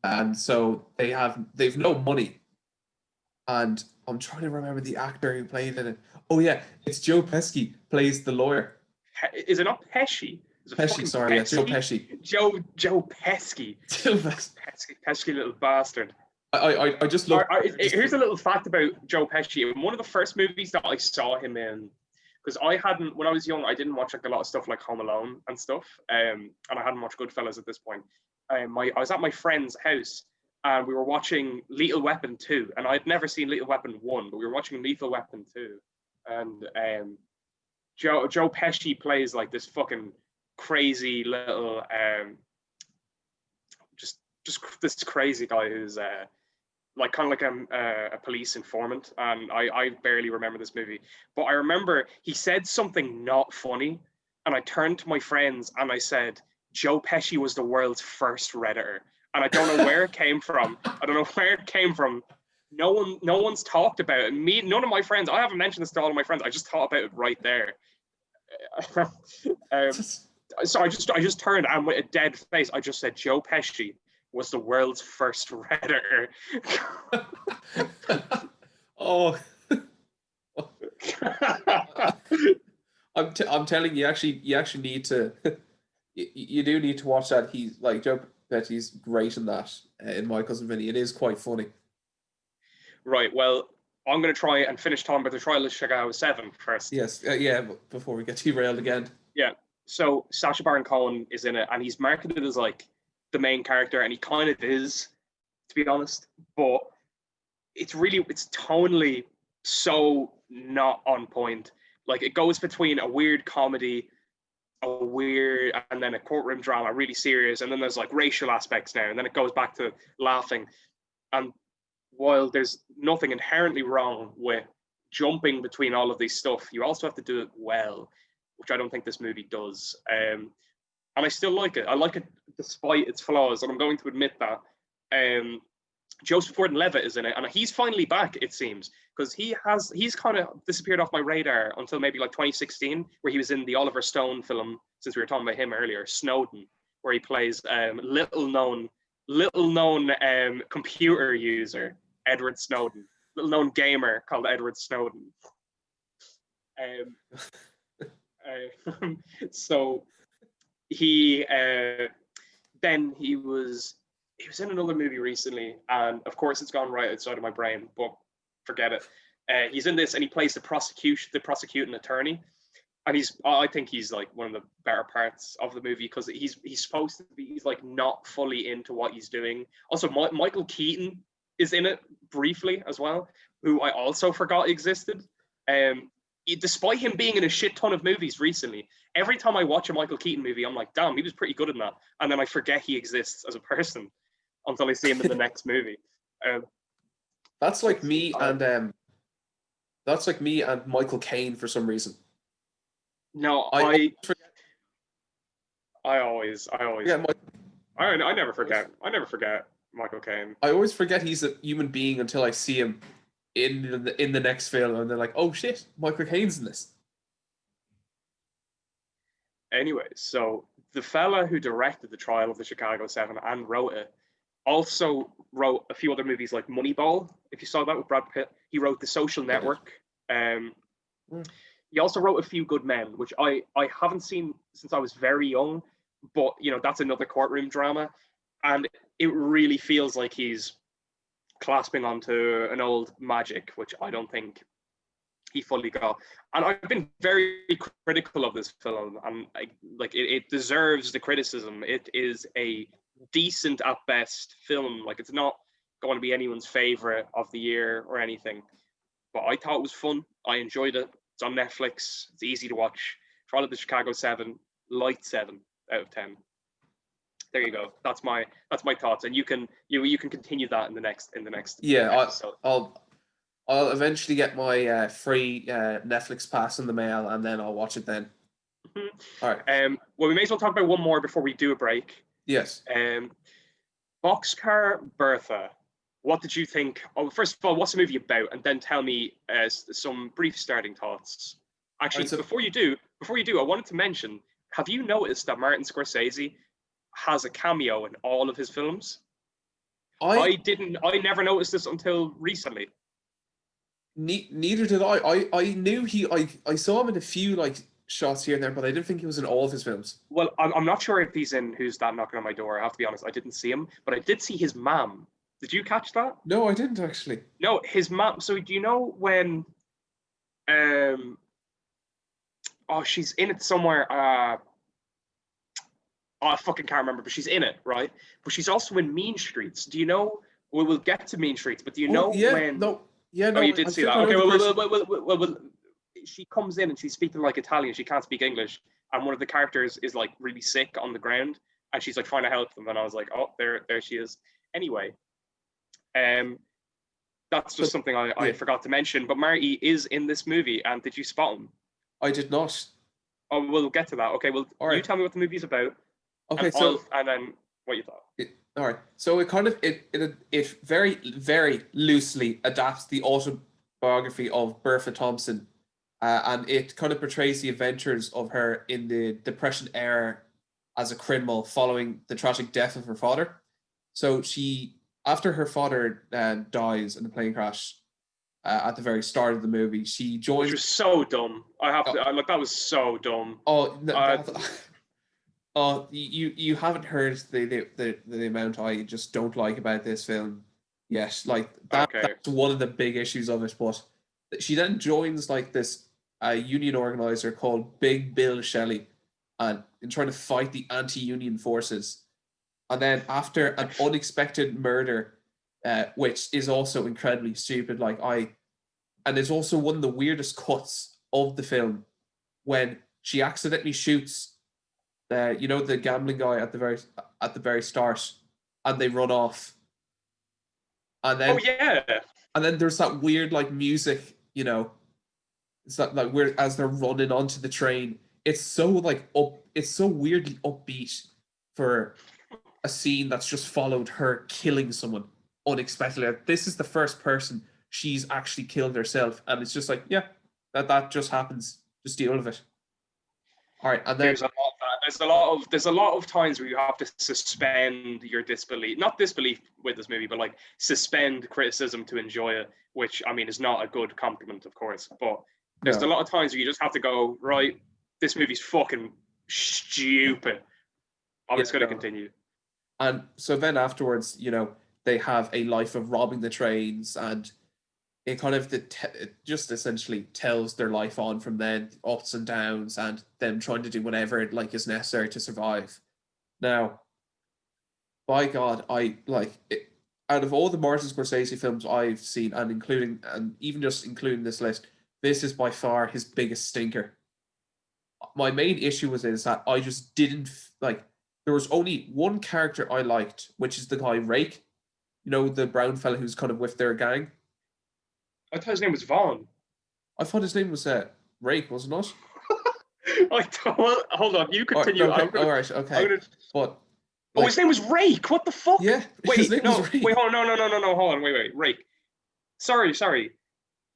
and so they've no money. And I'm trying to remember the actor who played in it. Oh yeah, it's Joe Pesci plays the lawyer. Is it not Pesci? Pesci, sorry, yeah, Joe Pesci. Joe Pesci. Joe Pesci. Pesci little bastard. I just looked. Here's a little fact about Joe Pesci. One of the first movies that I saw him in, because when I was young, I didn't watch like a lot of stuff like Home Alone and stuff, and I hadn't watched Goodfellas at this point. I was at my friend's house, and we were watching Lethal Weapon 2, and I'd never seen Lethal Weapon 1, but we were watching Lethal Weapon 2, and Joe Pesci plays like this fucking crazy little just this crazy guy who's like kind of like a police informant, and I barely remember this movie, but I remember he said something not funny, and I turned to my friends and I said, Joe Pesci was the world's first Redditor, and I don't know where it came from. No one's talked about it. None of my friends. I haven't mentioned this to all of my friends. I just thought about it right there. So I just turned, and with a dead face, I just said Joe Pesci was the world's first Redditor. Oh. I'm telling you, you actually need to. You do need to watch that. He's like Joe Pesci's great in that. In My Cousin Vinny, it is quite funny. Right. Well, I'm going to try and finish talking about the trial of Chicago 7 first. Yes. Yeah. Before we get derailed again. Yeah. So Sacha Baron Cohen is in it, and he's marketed as like the main character, and he kind of is, to be honest. But it's tonally so not on point. Like it goes between a weird comedy, and then a courtroom drama, really serious, and then there's like racial aspects now, and then it goes back to laughing. And while there's nothing inherently wrong with jumping between all of these stuff, you also have to do it well, which I don't think this movie does. And I still like it. I like it despite its flaws, and I'm going to admit that. Joseph Gordon-Levitt is in it, and he's finally back, it seems, because he's kind of disappeared off my radar until maybe like 2016, where he was in the Oliver Stone film, since we were talking about him earlier, Snowden, where he plays little known computer user Edward Snowden, little known gamer called Edward Snowden. So he was in another movie recently, and of course it's gone right outside of my brain, but forget it. He's in this, and he plays the prosecuting attorney, and I think he's like one of the better parts of the movie, because he's supposed to be, he's like not fully into what he's doing. Also, Michael Keaton is in it briefly as well, who I also forgot existed. Despite him being in a shit ton of movies recently, every time I watch a Michael Keaton movie, I'm like, damn, he was pretty good in that, and then I forget he exists as a person until I see him in the next movie. That's like me and Michael Caine for some reason. No, I always. Yeah, I never forget. I never forget Michael Caine. I always forget he's a human being until I see him in the next film, and they're like, oh shit, Michael Caine's in this. Anyway, so the fella who directed The Trial of the Chicago 7 and wrote it also wrote a few other movies like Moneyball, if you saw that, with Brad Pitt. He wrote The Social Network. He also wrote A Few Good Men, which I haven't seen since I was very young, but that's another courtroom drama, and it really feels like he's clasping onto an old magic, which I don't think he fully got. And I've been very critical of this film, and it deserves the criticism. It is a decent at best film. Like, it's not going to be anyone's favorite of the year or anything, but I thought it was fun. I enjoyed it. It's on Netflix. It's easy to watch. Follow the Chicago 7, light 7 out of 10. There you go. That's my thoughts, and you can continue that in the next Yeah, episode. I'll eventually get my free Netflix pass in the mail, and then I'll watch it then. Mhm. All right. Well, we may as well talk about one more before we do a break. Yes. Boxcar Bertha. What did you think? Oh, first of all, what's the movie about? And then tell me some brief starting thoughts. Actually, Right, so- before you do, I wanted to mention, have you noticed that Martin Scorsese has a cameo in all of his films? I never noticed this until recently. Neither did I. I knew I saw him in a few like shots here and there, but I didn't think he was in all of his films. Well, I'm not sure if he's in Who's That Knocking on My Door. I have to be honest, I didn't see him, but I did see his mom. Did you catch that? No, I didn't actually. No, his mom. So do you know when she's in it somewhere, I fucking can't remember, but she's in it, right? But she's also in Mean Streets. Do you know? We'll get to Mean Streets, but do you know when? No, yeah, no. Oh, you did I see think that. I know Okay, the person. well, she comes in and she's speaking like Italian. She can't speak English, and one of the characters is like really sick on the ground, and she's like trying to help them. And I was like, oh, there she is. Anyway, that's just something I forgot to mention. But Marty is in this movie, and did you spot him? I did not. Oh, we'll get to that. Okay, well, All you tell me what the movie's about. Okay, and then what you thought. All right. So it kind of it very very loosely adapts the autobiography of Bertha Thompson, and it kind of portrays the adventures of her in the Depression era as a criminal following the tragic death of her father. So after her father dies in a plane crash at the very start of the movie, she joins. Which was so dumb. I have to like that was so dumb. Oh. Oh, you haven't heard the amount I just don't like about this film yet. Like that's one of the big issues of it. But she then joins like this union organizer called Big Bill Shelley, and in trying to fight the anti-union forces. And then after an unexpected murder, which is also incredibly stupid, and is also one of the weirdest cuts of the film when she accidentally shoots. The gambling guy at the very start, and they run off. And then and then there's that weird like music, it's that like weird as they're running onto the train. It's so it's so weirdly upbeat for a scene that's just followed her killing someone unexpectedly. Like, this is the first person she's actually killed herself, and it's just like, yeah, that just happens. Just deal with it. All right, and then there's a lot of times where you have to suspend your disbelief, not disbelief with this movie, but like suspend criticism to enjoy it, which I mean is not a good compliment, of course. But there's a lot of times where you just have to go, right, this movie's fucking stupid. I'm just going to continue. And so then afterwards, they have a life of robbing the trains, and it kind of it just essentially tells their life on from then, ups and downs, and them trying to do whatever is necessary to survive. Now, by God, I like it, out of all the Martin Scorsese films I've seen, and even just including this list, this is by far his biggest stinker. My main issue is that I just didn't like. There was only one character I liked, which is the guy Rake, the brown fella who's kind of with their gang. I thought his name was Vaughn. I thought his name was Rake, wasn't it? Hold on, you continue. All right, okay. But his name was Rake. What the fuck? Yeah. Wait, Rake. Wait, hold on, no. Hold on, wait. Rake. Sorry.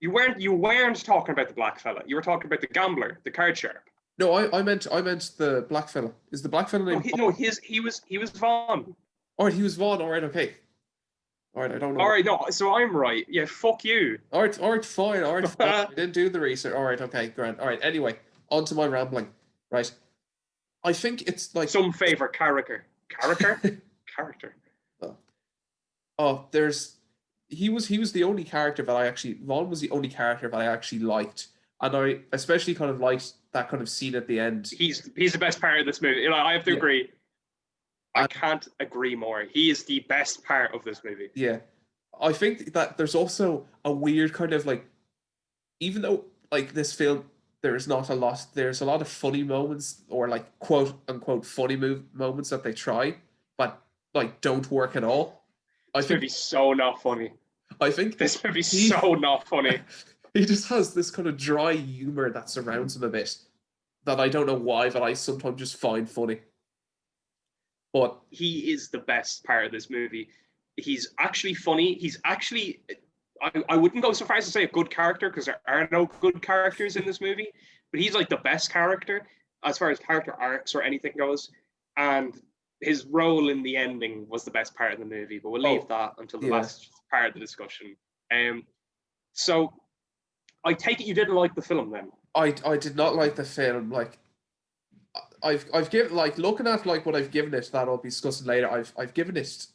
You weren't talking about the black fella. You were talking about the gambler, the card sharp. No, I meant the black fella. Is the black fella name? He was Vaughn. All right, he was Vaughn. All right, okay. All right, I don't know. All right, no, so I'm right. Yeah, fuck you. All right, fine. All right, fine. I didn't do the research. All right, okay, grand. All right, anyway, on to my rambling. Right. I think it's like... Some favourite character. Character? Oh, there's he was the only character that Vaughn was the only character that I actually liked, and I especially kind of liked that kind of scene at the end. He's the best part of this movie. I have to agree. I can't agree more. He is the best part of this movie. Yeah, I think that there's also a weird kind of like, even though like this film, there's a lot of funny moments or like quote unquote funny moments that they try, but like don't work at all. This movie's so not funny. I think this movie's so not funny. He just has this kind of dry humor that surrounds him a bit that I don't know why, but I sometimes just find funny. But he is the best part of this movie. He's actually funny. He's actually, I wouldn't go so far as to say a good character, because there are no good characters in this movie, but he's like the best character as far as character arcs or anything goes. And his role in the ending was the best part of the movie, but we'll leave that until the last part of the discussion. So I take it you didn't like the film then? I did not like the film. Like, I've given, like, looking at like what I've given it, that I'll be discussing later, I've given it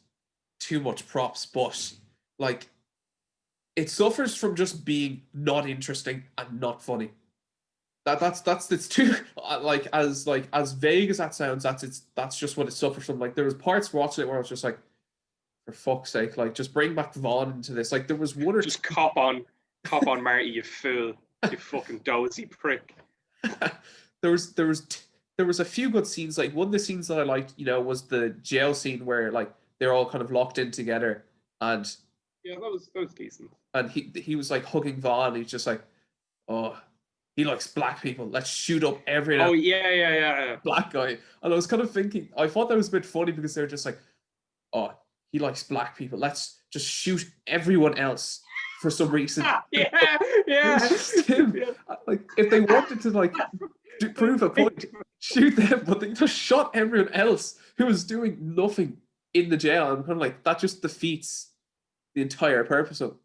too much props, but like it suffers from just being not interesting and not funny. That's it's too like as vague as that sounds, that's just what it suffers from. Like, there was parts watching it where I was just like, for fuck's sake, like, just bring back Vaughn into this. Like, there was one or just cop on Marty, you fool, you fucking dozy prick. there was a few good scenes. Like, one of the scenes that I liked, was the jail scene where like they're all kind of locked in together, and that was decent. And he was like hugging Vaughn. He's just like, oh, he likes black people. Let's shoot up every black guy. And I was kind of thinking, I thought that was a bit funny because they were just like, oh, he likes black people. Let's just shoot everyone else for some reason. Just him. Like, if they wanted to like prove a point, shoot them, but they just shot everyone else who was doing nothing in the jail. I'm kind of like, that just defeats the entire purpose of it.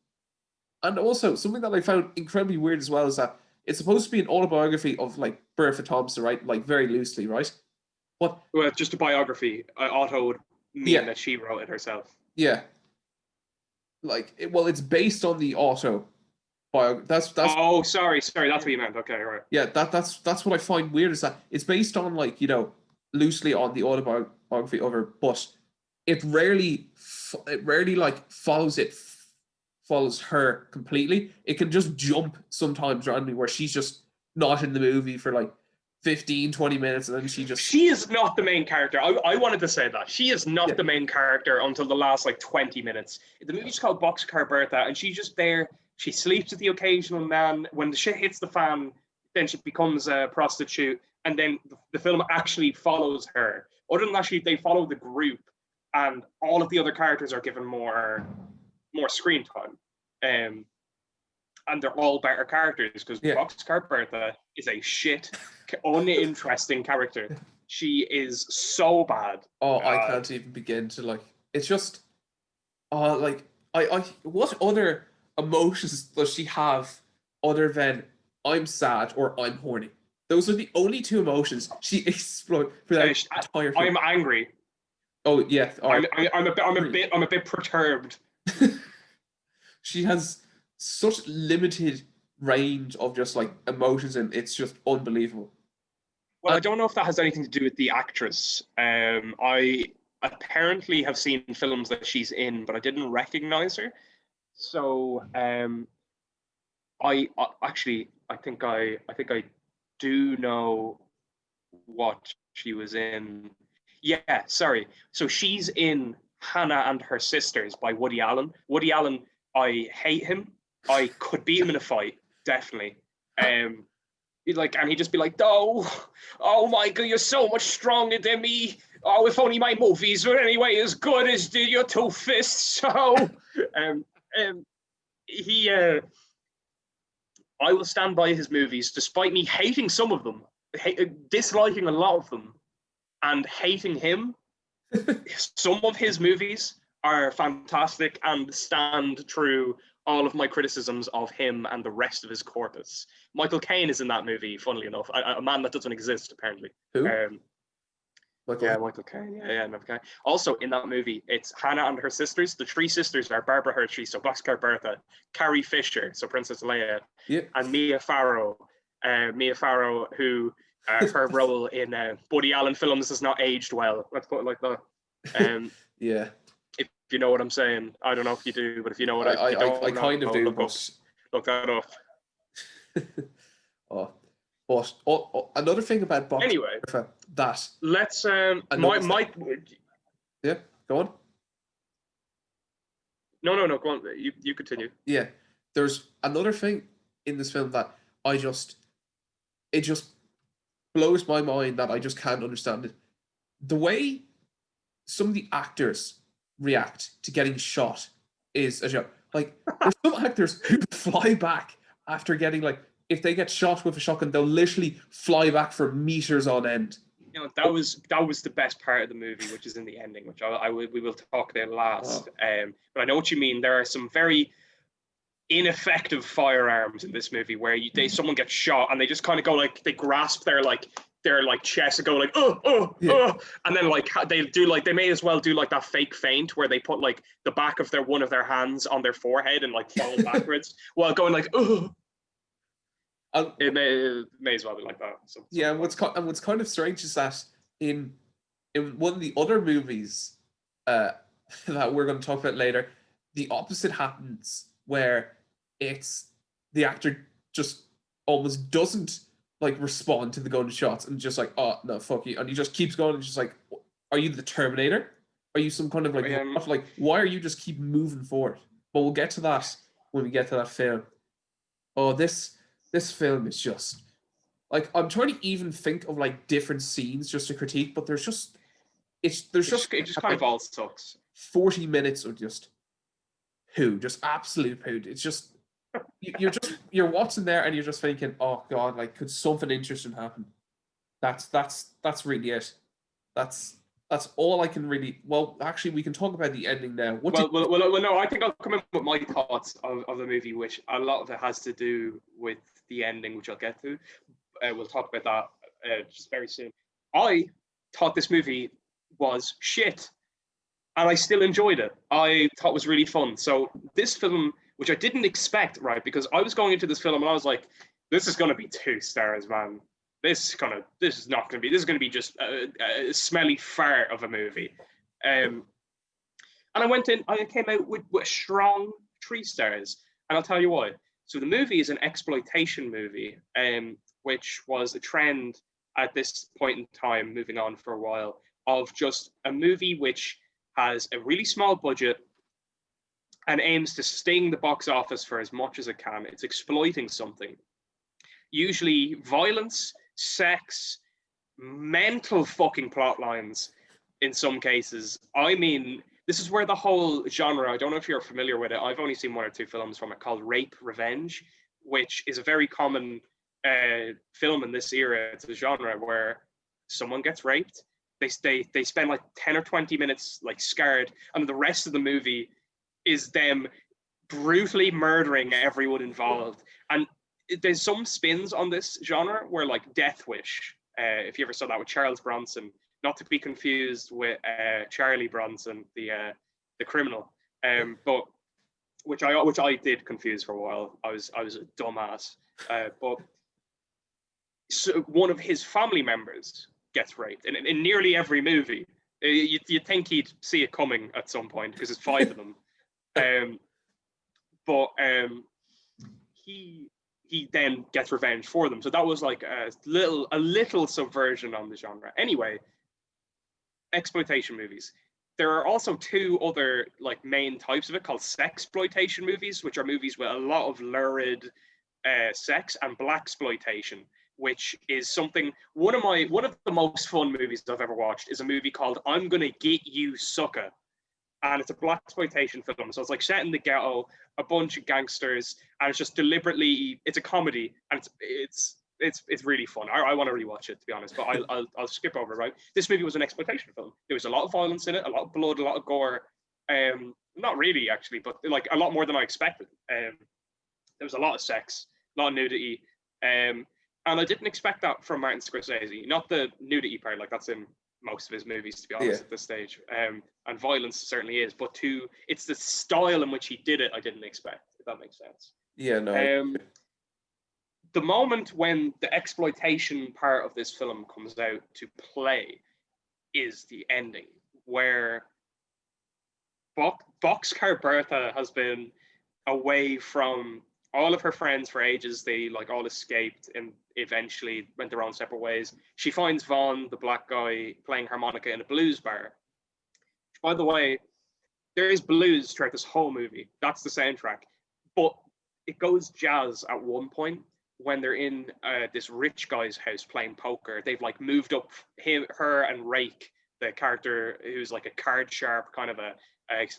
And also, something that I found incredibly weird as well is that it's supposed to be an autobiography of like Bertha Thompson, right? Like, very loosely, right? But well, just a biography. Otto would mean that she wrote it herself. Yeah. Like, it's based on the auto biography. That's. Oh, sorry. That's what you meant. Okay, right. Yeah, that's what I find weird, is that it's based on, like, loosely on the autobiography of her, but it rarely like follows her completely. It can just jump sometimes randomly where she's just not in the movie for like 15-20 minutes, and then she is not the main character. I wanted to say that she is not the main character until the last like 20 minutes. The movie's called Boxcar Bertha, and she's just there. She sleeps with the occasional man. When the shit hits the fan, then she becomes a prostitute, and then the film actually follows her. Other than that, they follow the group, and all of the other characters are given more screen time. And they're all better characters, because Boxcar Bertha is a shit, uninteresting character. She is so bad. Oh, I can't even begin to, like, it's just, like, I what other emotions does she have other than I'm sad or I'm horny? Those are the only two emotions she exploits for that entire film. I'm angry. Oh yeah, I'm a bit perturbed. She has such limited range of just like emotions, and it's just unbelievable. Well, I don't know if that has anything to do with the actress. I apparently have seen films that she's in, but I didn't recognize her. So I think I do know what she was in. Yeah, sorry. So she's in Hannah and Her Sisters by Woody Allen. Woody Allen, I hate him. I could beat him in a fight, definitely. And he'd just be like, oh my God, you're so much stronger than me. Oh, if only my movies were anyway as good as your Two Fists. So, I will stand by his movies, despite me hating some of them, disliking a lot of them, and hating him. Some of his movies are fantastic and stand true all of my criticisms of him and the rest of his corpus. Michael Caine is in that movie, funnily enough. A man that doesn't exist, apparently. Who? Michael. Michael Caine. Yeah, never Caine. Also in that movie, it's Hannah and her sisters. The three sisters are Barbara Hershey, so Boxcar Bertha, Carrie Fisher, so Princess Leia, Yeah. and Mia Farrow. Mia Farrow, who her role in Woody Allen films has not aged well. Let's put it like that. Yeah. If you know what I'm saying, I don't know if you do, but if you know what I you don't I kind of do, look that up. Oh, but another thing about Box Anyway, that let's yeah, go on. No, go on. You continue. Yeah, there's another thing in this film that it just blows my mind that I just can't understand it. The way some of the actors react to getting shot is a joke. Like, there's some actors who fly back after getting, like, if they get shot with a shotgun, they'll literally fly back for meters on end. You know, that was the best part of the movie, which is in the ending, which we will talk about last. But I know what you mean. There are some very ineffective firearms in this movie where someone gets shot and they just kind of go like, they grasp their chest and go like, and then like they may as well do like that fake feint where they put like the back of one of their hands on their forehead and like fall backwards while going like, It may as well be like that. Yeah, what's kind of strange is that in one of the other movies that we're going to talk about later, the opposite happens where it's the actor just almost doesn't like respond to the gunshots and just like, oh no, fuck you, and he just keeps going and just like, are you the Terminator? Are you some kind of like why are you just keep moving forward? But we'll get to that when we get to that film. Oh, this film is just like, I'm trying to even think of like different scenes just to critique, but it just kind of all sucks. 40 minutes of just absolute poo. It's just you're watching there and you're just thinking, oh god, like could something interesting happen? That's really it. That's all I can really. Well, actually, we can talk about the ending now. No, I think I'll come in with my thoughts of the movie, which a lot of it has to do with the ending, which I'll get to. We'll talk about that just very soon. I thought this movie was shit, and I still enjoyed it. I thought it was really fun. So this film, which I didn't expect, right, because I was going into this film and I was like, this is going to be 2 stars, man. This is going to be just a smelly fart of a movie. And I came out with a strong 3 stars. And I'll tell you why. So the movie is an exploitation movie, which was a trend at this point in time, moving on for a while, of just a movie which has a really small budget and aims to sting the box office for as much as it can. It's exploiting something. Usually violence, sex, mental fucking plot lines in some cases. I mean, this is where the whole genre, I don't know if you're familiar with it, I've only seen 1 or 2 films from it called Rape Revenge, which is a very common film in this era. It's a genre where someone gets raped, they spend like 10 or 20 minutes like scarred, and the rest of the movie is them brutally murdering everyone involved. And there's some spins on this genre where like Death Wish, if you ever saw that with Charles Bronson, not to be confused with Charlie Bronson, the criminal, but which I did confuse for a while. I was a dumbass, but so one of his family members gets raped in nearly every movie. You'd think he'd see it coming at some point because it's 5 of them. But he then gets revenge for them. So that was like a little subversion on the genre. Anyway, exploitation movies. There are also 2 other like main types of it called sexploitation movies, which are movies with a lot of lurid sex, and blaxploitation, which is something. One of the most fun movies I've ever watched is a movie called I'm Gonna Get You Sucker. And it's a blaxploitation film. So it's like set in the ghetto, a bunch of gangsters, and it's just deliberately, it's a comedy, and it's really fun. I want to rewatch it, to be honest, but I'll skip over it, right? This movie was an exploitation film. There was a lot of violence in it, a lot of blood, a lot of gore. Not really, actually, but like a lot more than I expected. There was a lot of sex, a lot of nudity, and I didn't expect that from Martin Scorsese. Not the nudity part, like that's in most of his movies, to be honest, at this stage. And violence certainly is, but it's the style in which he did it I didn't expect, if that makes sense. Yeah, no. The moment when the exploitation part of this film comes out to play is the ending, where Boxcar Bertha has been away from all of her friends for ages. They like all escaped and eventually went their own separate ways. She finds Vaughn, the black guy, playing harmonica in a blues bar. By the way, there is blues throughout this whole movie. That's the soundtrack. But it goes jazz at one point when they're in this rich guy's house playing poker. They've like moved up her and Rake, the character who's like a card sharp, kind of a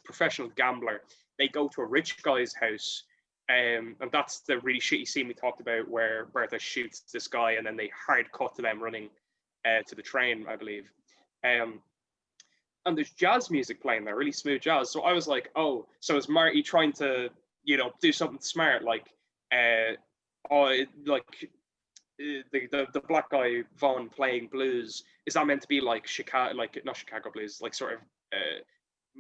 professional gambler. They go to a rich guy's house. And that's the really shitty scene we talked about where Bertha shoots this guy and then they hard cut to them running to the train, I believe. And there's jazz music playing there, really smooth jazz. So I was like, oh, so is Marty trying to, do something smart, like, the black guy Vaughn playing blues? Is that meant to be like Chicago, like not Chicago blues, like sort of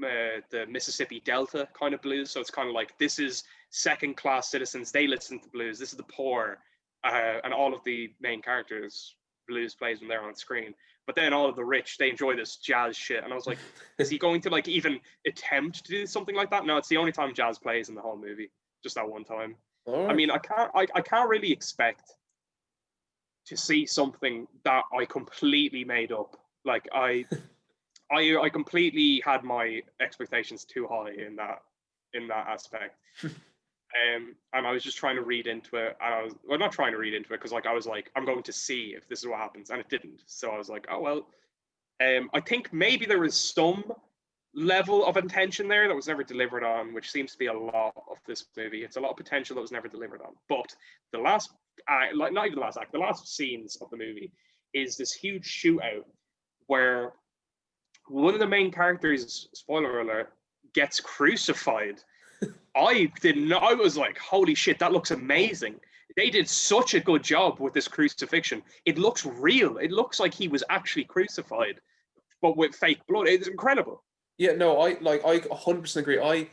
the Mississippi Delta kind of blues? So it's kind of like, this is second class citizens, they listen to blues. This is the poor, and all of the main characters blues plays when they're on screen. But then all of the rich, they enjoy this jazz shit. And I was like, is he going to like even attempt to do something like that? No, it's the only time jazz plays in the whole movie. Just that one time. Right. I mean, I can't really expect to see something that I completely made up. Like I completely had my expectations too high in that aspect. And I was just trying to read into it. And not trying to read into it because like I was like, I'm going to see if this is what happens, and it didn't. So I was like, oh well. I think maybe there was some level of intention there that was never delivered on, which seems to be a lot of this movie. It's a lot of potential that was never delivered on. But the last act, like not even the last act, the last scenes of the movie is this huge shootout where one of the main characters, spoiler alert, gets crucified. I was like, holy shit, that looks amazing. They did such a good job with this crucifixion. It looks real. It looks like he was actually crucified, but with fake blood. It's incredible. Yeah, no, I 100% agree. I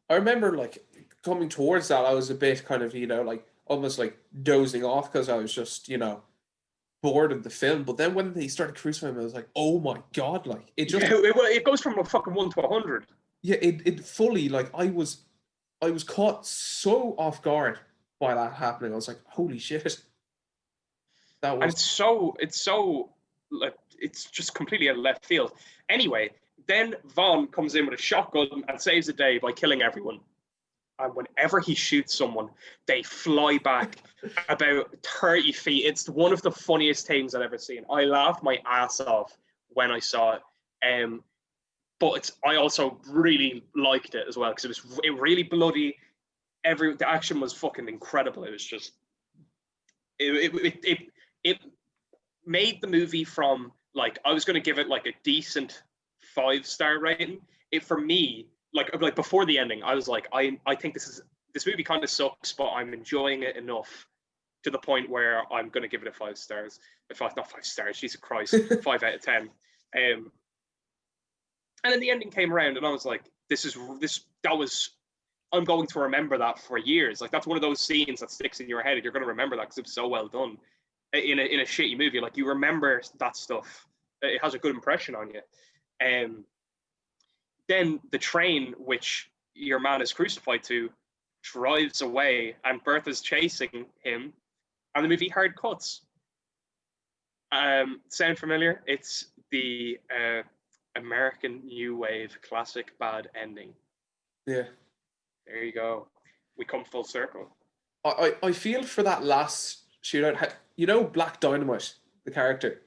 remember like coming towards that, I was a bit kind of, like almost like dozing off because I was just, bored of the film. But then when they started crucifying him, I was like, oh my God, like it just it goes from a fucking 1 to 100. Yeah, it fully, like I was caught so off guard by that happening. I was like, holy shit. That was, and it's so like it's just completely out of left field. Anyway, then Vaughn comes in with a shotgun and saves the day by killing everyone. And whenever he shoots someone, they fly back about 30 feet. It's one of the funniest things I've ever seen. I laughed my ass off when I saw it. But I also really liked it as well because it really bloody. The action was fucking incredible. It was just it made the movie from like I was going to give it like a decent 5-star rating. For me, like before the ending, I was like, I think this movie kind of sucks, but I'm enjoying it enough to the point where I'm going to give it a 5 stars. Not 5 stars, Jesus Christ, 5 out of 10. And then the ending came around, and I was like, I'm going to remember that for years. Like that's one of those scenes that sticks in your head, and you're going to remember that because it was so well done in a shitty movie. Like you remember that stuff. It has a good impression on you. Then the train, which your man is crucified to, drives away, and Bertha's chasing him, and the movie hard cuts. Sound familiar? It's the American New Wave classic bad ending. Yeah. There you go. We come full circle. I feel for that last shootout. Black Dynamite, the character.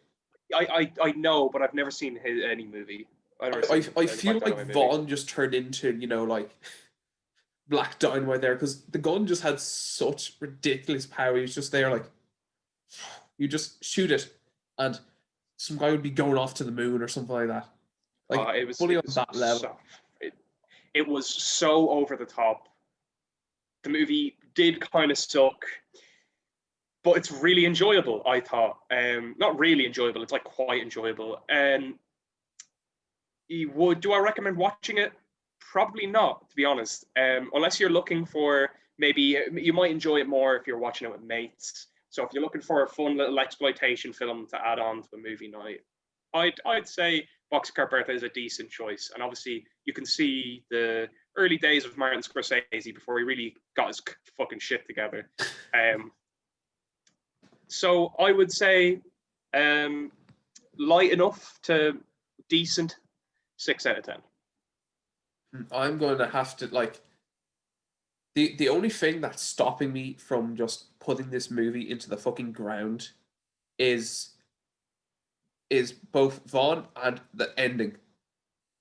I know, but I've never seen any movie. I feel like Vaughn just turned into, like Black Dynamite there because the gun just had such ridiculous power. He was just there like, you just shoot it and some guy would be going off to the moon or something like that. Like it was fully on that level. It was so over the top. The movie did kind of suck, but it's really enjoyable, I thought. Not really enjoyable, it's like quite enjoyable. And do I recommend watching it? Probably not, to be honest. Unless you're looking for, maybe you might enjoy it more if you're watching it with mates. So if you're looking for a fun little exploitation film to add on to a movie night, I'd say Boxcar Bertha is a decent choice. And obviously you can see the early days of Martin Scorsese before he really got his fucking shit together. So I would say light enough to decent, 6 out of 10. I'm going to have to, like, the only thing that's stopping me from just putting this movie into the fucking ground is both Vaughn and the ending.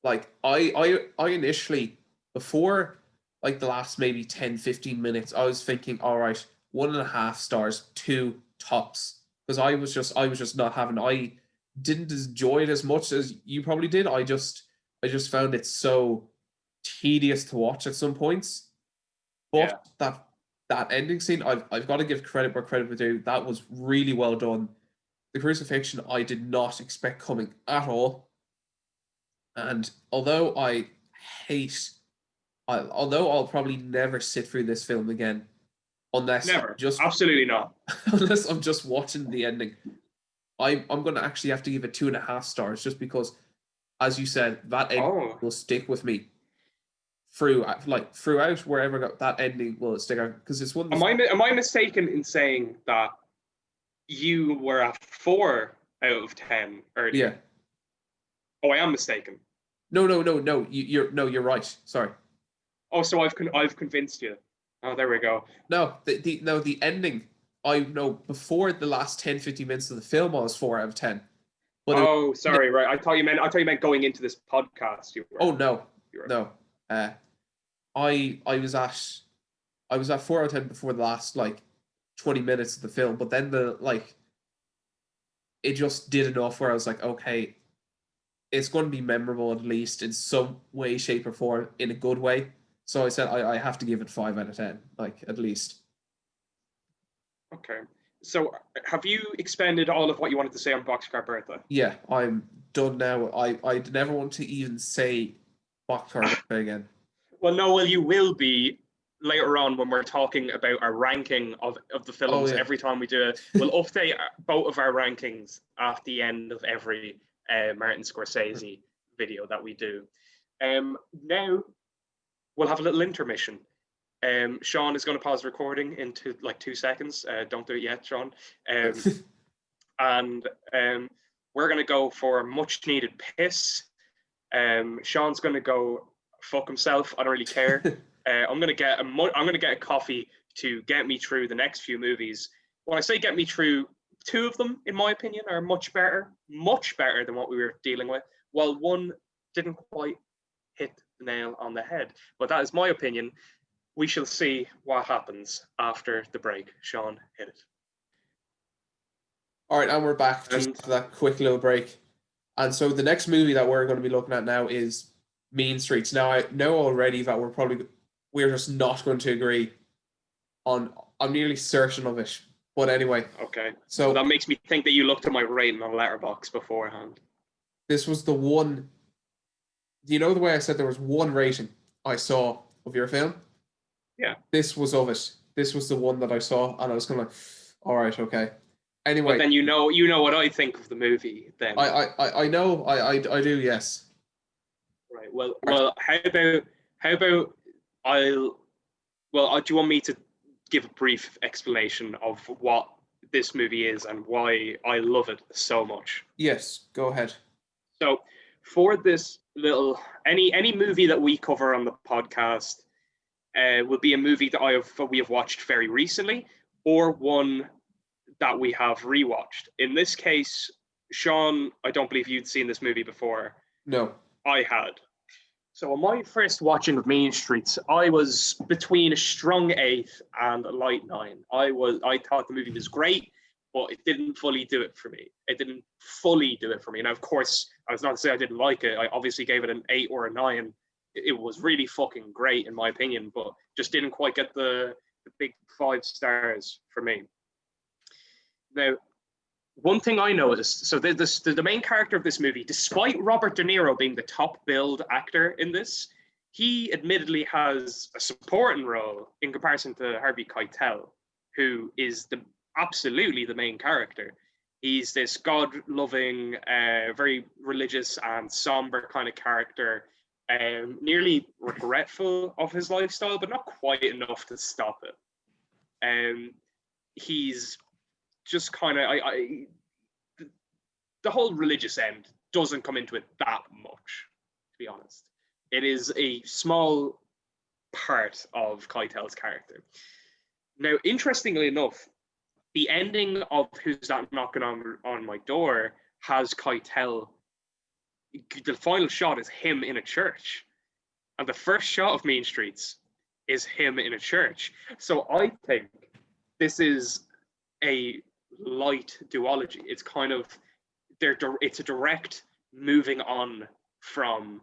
Like, I initially, before like the last maybe 10-15 minutes, I was thinking, all right, 1.5 stars, 2 tops. Because I was just not having, I didn't enjoy it as much as you probably did. I just found it so tedious to watch at some points. But that ending scene, I've got to give credit where credit was due. That was really well done. The crucifixion I did not expect coming at all. And although I'll probably never sit through this film again, unless absolutely not. Unless I'm just watching the ending, I'm going to actually have to give it 2.5 stars, just because, as you said, that ending will stick with me throughout wherever that ending will stick out, because it's one. Am I mistaken in saying that you were at 4 out of 10 earlier? Yeah. Oh, I am mistaken. No. You're right. Sorry. Oh, so I've convinced you. Oh, there we go. No, the ending. I know before the last 10-15 minutes of the film, I was 4 out of 10. But sorry, right. I thought you meant going into this podcast. No. I was at 4 out of 10 before the last 20 minutes of the film, but then it just did enough where I was like, okay, it's going to be memorable at least in some way, shape, or form, in a good way. So I said I have to give it 5 out of 10, at least. Okay. So have you expended all of what you wanted to say on Boxcar Bertha? Yeah, I'm done now. I never want to even say Boxcar Bertha again. Well, you will be later on when we're talking about our ranking of the films. Every time we do it, we'll update both of our rankings at the end of every Martin Scorsese video that we do. Now we'll have a little intermission. Sean is going to pause recording into 2 seconds. Don't do it yet, Sean. And we're going to go for a much needed piss. Sean's going to go fuck himself. I don't really care. I'm going to get a coffee to get me through the next few movies. When I say get me through, 2 of them, in my opinion, are much better than what we were dealing with, while one didn't quite hit the nail on the head. But that is my opinion. We shall see what happens after the break. Sean, hit it. All right, and we're back just for that quick little break. And so the next movie that we're going to be looking at now is Mean Streets. Now, I know already that we're just not going to agree on. I'm nearly certain of it. But anyway. Okay. So that makes me think that you looked at my rating on Letterboxd beforehand. This was the one. Do you know the way I said there was one rating I saw of your film? Yeah. This was of it. This was the one that I saw, and I was kind of like, all right, okay. Anyway. But then you know what I think of the movie. Then I know I do, yes. Right. Well. How about do you want me to give a brief explanation of what this movie is and why I love it so much? Yes, go ahead. So for this little any movie that we cover on the podcast will be a movie that we have watched very recently, or one that we have rewatched. In this case, Sean, I don't believe you'd seen this movie before. No. I had. So on my first watching of Mean Streets, I was between a strong 8 and a light 9. I thought the movie was great, but it didn't fully do it for me. And of course, I was not to say I didn't like it. I obviously gave it an 8 or a 9. It was really fucking great in my opinion, but just didn't quite get the big 5 stars for me. Now, one thing I noticed, so the main character of this movie, despite Robert De Niro being the top billed actor in this, he admittedly has a supporting role in comparison to Harvey Keitel, who is absolutely the main character. He's this God-loving, very religious and somber kind of character, nearly regretful of his lifestyle, but not quite enough to stop it. He's just kind of, the whole religious end doesn't come into it that much, to be honest. It is a small part of Keitel's character. Now, interestingly enough, the ending of Who's That Knocking on My Door has Keitel. The final shot is him in a church. And the first shot of Mean Streets is him in a church. So I think this is a light duology. It's kind of, it's a direct moving on from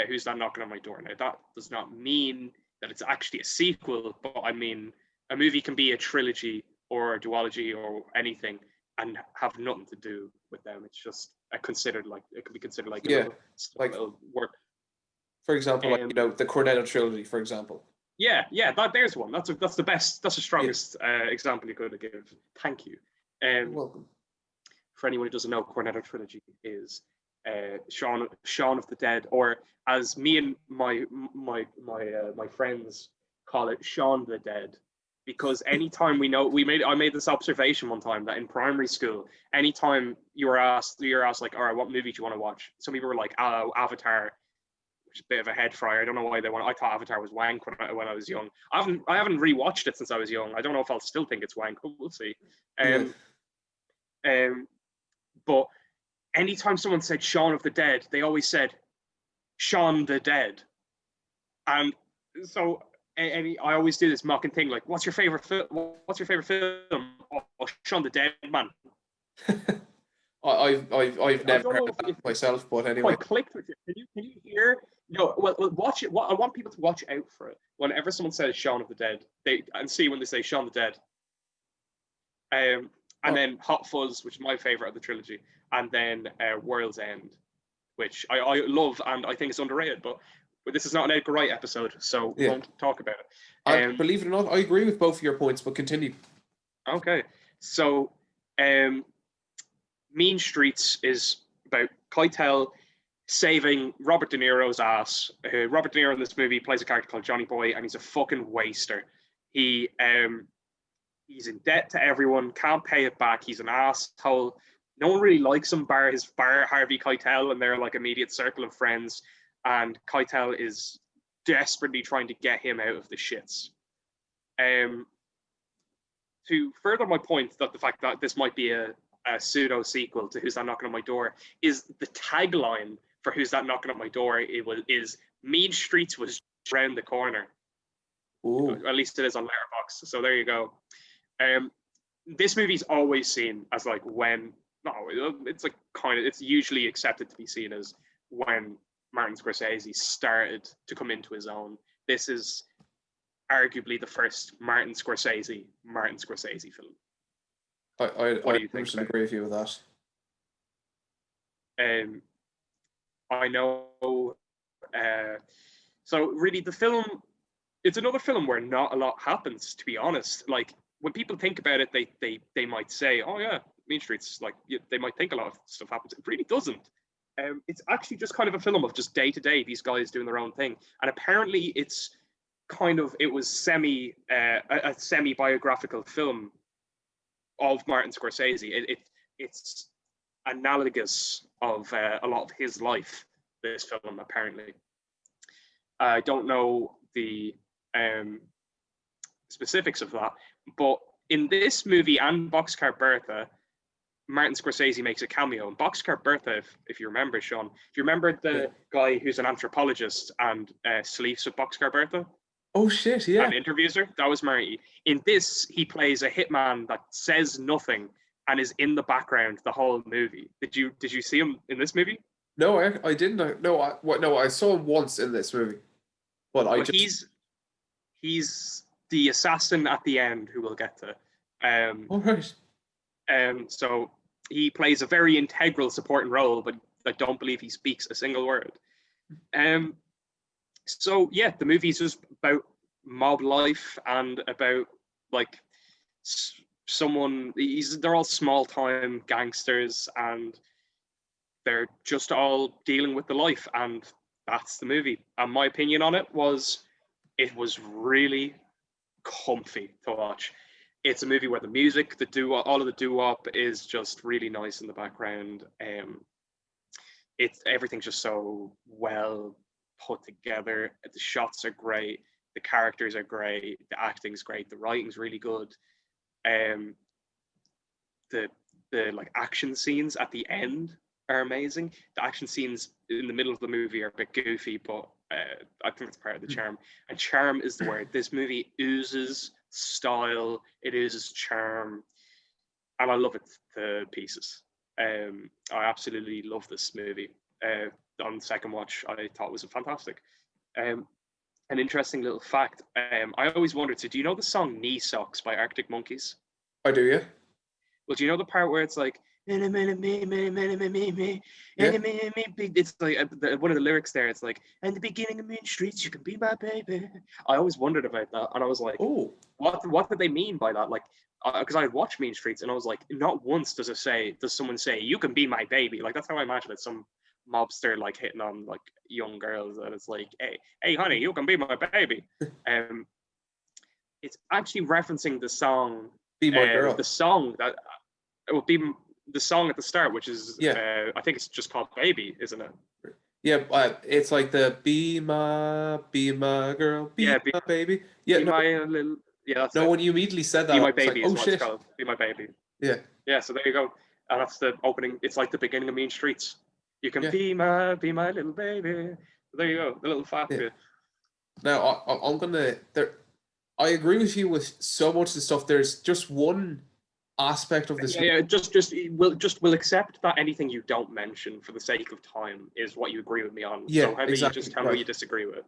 Who's That Knocking on My Door. Now, that does not mean that it's actually a sequel, but I mean, a movie can be a trilogy or a duology or anything and have nothing to do with them. It's just considered like, it could be considered like a little work. For example, like, you know, the Cornetto trilogy, for example. Yeah, there's one. That's the best. That's the strongest example you could give. Thank you. You're welcome. For anyone who doesn't know, Cornetto trilogy is Shaun of the Dead, or as me and my friends call it, Shaun the Dead, because anytime I made this observation one time that in primary school, anytime you're asked like, all right, what movie do you want to watch? Some people were like, oh, Avatar. Which is a bit of a head fryer. I don't know why they want. I thought Avatar was wank when I was young. I haven't rewatched it since I was young. I don't know if I'll still think it's wank, but we'll see. But anytime someone said Shaun of the Dead, they always said Shaun the Dead, and so I always do this mocking thing like, "What's your favorite film? What's your favorite film? Oh, Shaun the Dead, man." I've never heard of that myself, but anyway. I clicked with you. Can you hear? No, well, watch it. I want people to watch out for it. Whenever someone says Shaun of the Dead, and see when they say Shaun the Dead. And then Hot Fuzz, which is my favorite of the trilogy, and then World's End, which I love and I think is underrated. But this is not an Edgar Wright episode, so we won't talk about it. And believe it or not, I agree with both of your points, but continue. Okay, so Mean Streets is about Keitel saving Robert De Niro's ass. Robert De Niro in this movie plays a character called Johnny Boy, and he's a fucking waster. He's in debt to everyone, can't pay it back. He's an asshole. No one really likes him, bar Harvey Keitel and their like immediate circle of friends. And Keitel is desperately trying to get him out of the shits. To further my point that the fact that this might be a pseudo sequel to Who's That Knocking on My Door is the tagline for Who's That Knocking on My Door is Mean Streets was around the corner. Ooh. At least it is on Letterboxd. So there you go. This movie's always seen as like it's usually accepted to be seen as when Martin Scorsese started to come into his own. This is arguably the first Martin Scorsese film. I agree with you with that. I know. So really, the film, it's another film where not a lot happens, to be honest. Like when people think about it, they might say, "Oh yeah, Mean Streets." Like they might think a lot of stuff happens. It really doesn't. It's actually just kind of a film of just day to day these guys doing their own thing, and apparently it was a semi biographical film of Martin Scorsese. It's analogous of a lot of his life, this film, apparently. I don't know the specifics of that, but in this movie and Boxcar Bertha, Martin Scorsese makes a cameo. In Boxcar Bertha, if you remember, Sean, do you remember the guy who's an anthropologist and sleeps with Boxcar Bertha? Oh shit, yeah. And interviews her. That was Marty. In this, he plays a hitman that says nothing and is in the background the whole movie. Did you see him in this movie? No, I didn't. No, I saw him once in this movie, but he's the assassin at the end who we'll get to. All right. So he plays a very integral supporting role, but I don't believe he speaks a single word. So yeah, the movie's just about mob life and about like they're all small time gangsters and they're just all dealing with the life, and that's the movie. And my opinion on it was really comfy to watch. It's a movie where the music, all of the doo-wop is just really nice in the background. Everything's just so well put together. The shots are great, the characters are great, the acting's great, the writing's really good. The like action scenes at the end are amazing. The action scenes in the middle of the movie are a bit goofy, but I think it's part of the charm. And charm is the word. This movie oozes style, it oozes charm, and I love it to pieces. I absolutely love this movie. On the second watch, I thought it was fantastic. An interesting little fact. I always wondered, so do you know the song Knee Socks by Arctic Monkeys? I do, yeah. Well, do you know the part where it's like, yeah. It's like one of the lyrics there, it's like, in the beginning of Main Streets, you can be my baby. I always wondered about that, and I was like, oh, what did they mean by that? Like, because I had watched Mean Streets, and I was like, not once does someone say, you can be my baby. Like, that's how I imagine it. Some mobster like hitting on like young girls, and it's like, hey honey, you can be my baby. It's actually referencing the song, Be My Girl. the song that it would be the song at the start, which is I think it's just called Baby, isn't it? Yeah, it's like the be my girl, be my baby. Yeah, be my little. Yeah, that's no. it. When you immediately said that, Be My Baby like, is what it's called. Be My Baby. Yeah. Yeah, so there you go. And that's the opening. It's like the beginning of Mean Streets. You can be my little baby. So there you go. The little fact. Yeah. Now I'm gonna. I agree with you with so much of the stuff. There's just one aspect of this. Yeah. We'll accept that anything you don't mention for the sake of time is what you agree with me on. Yeah, so how about you just tell me what you disagree with?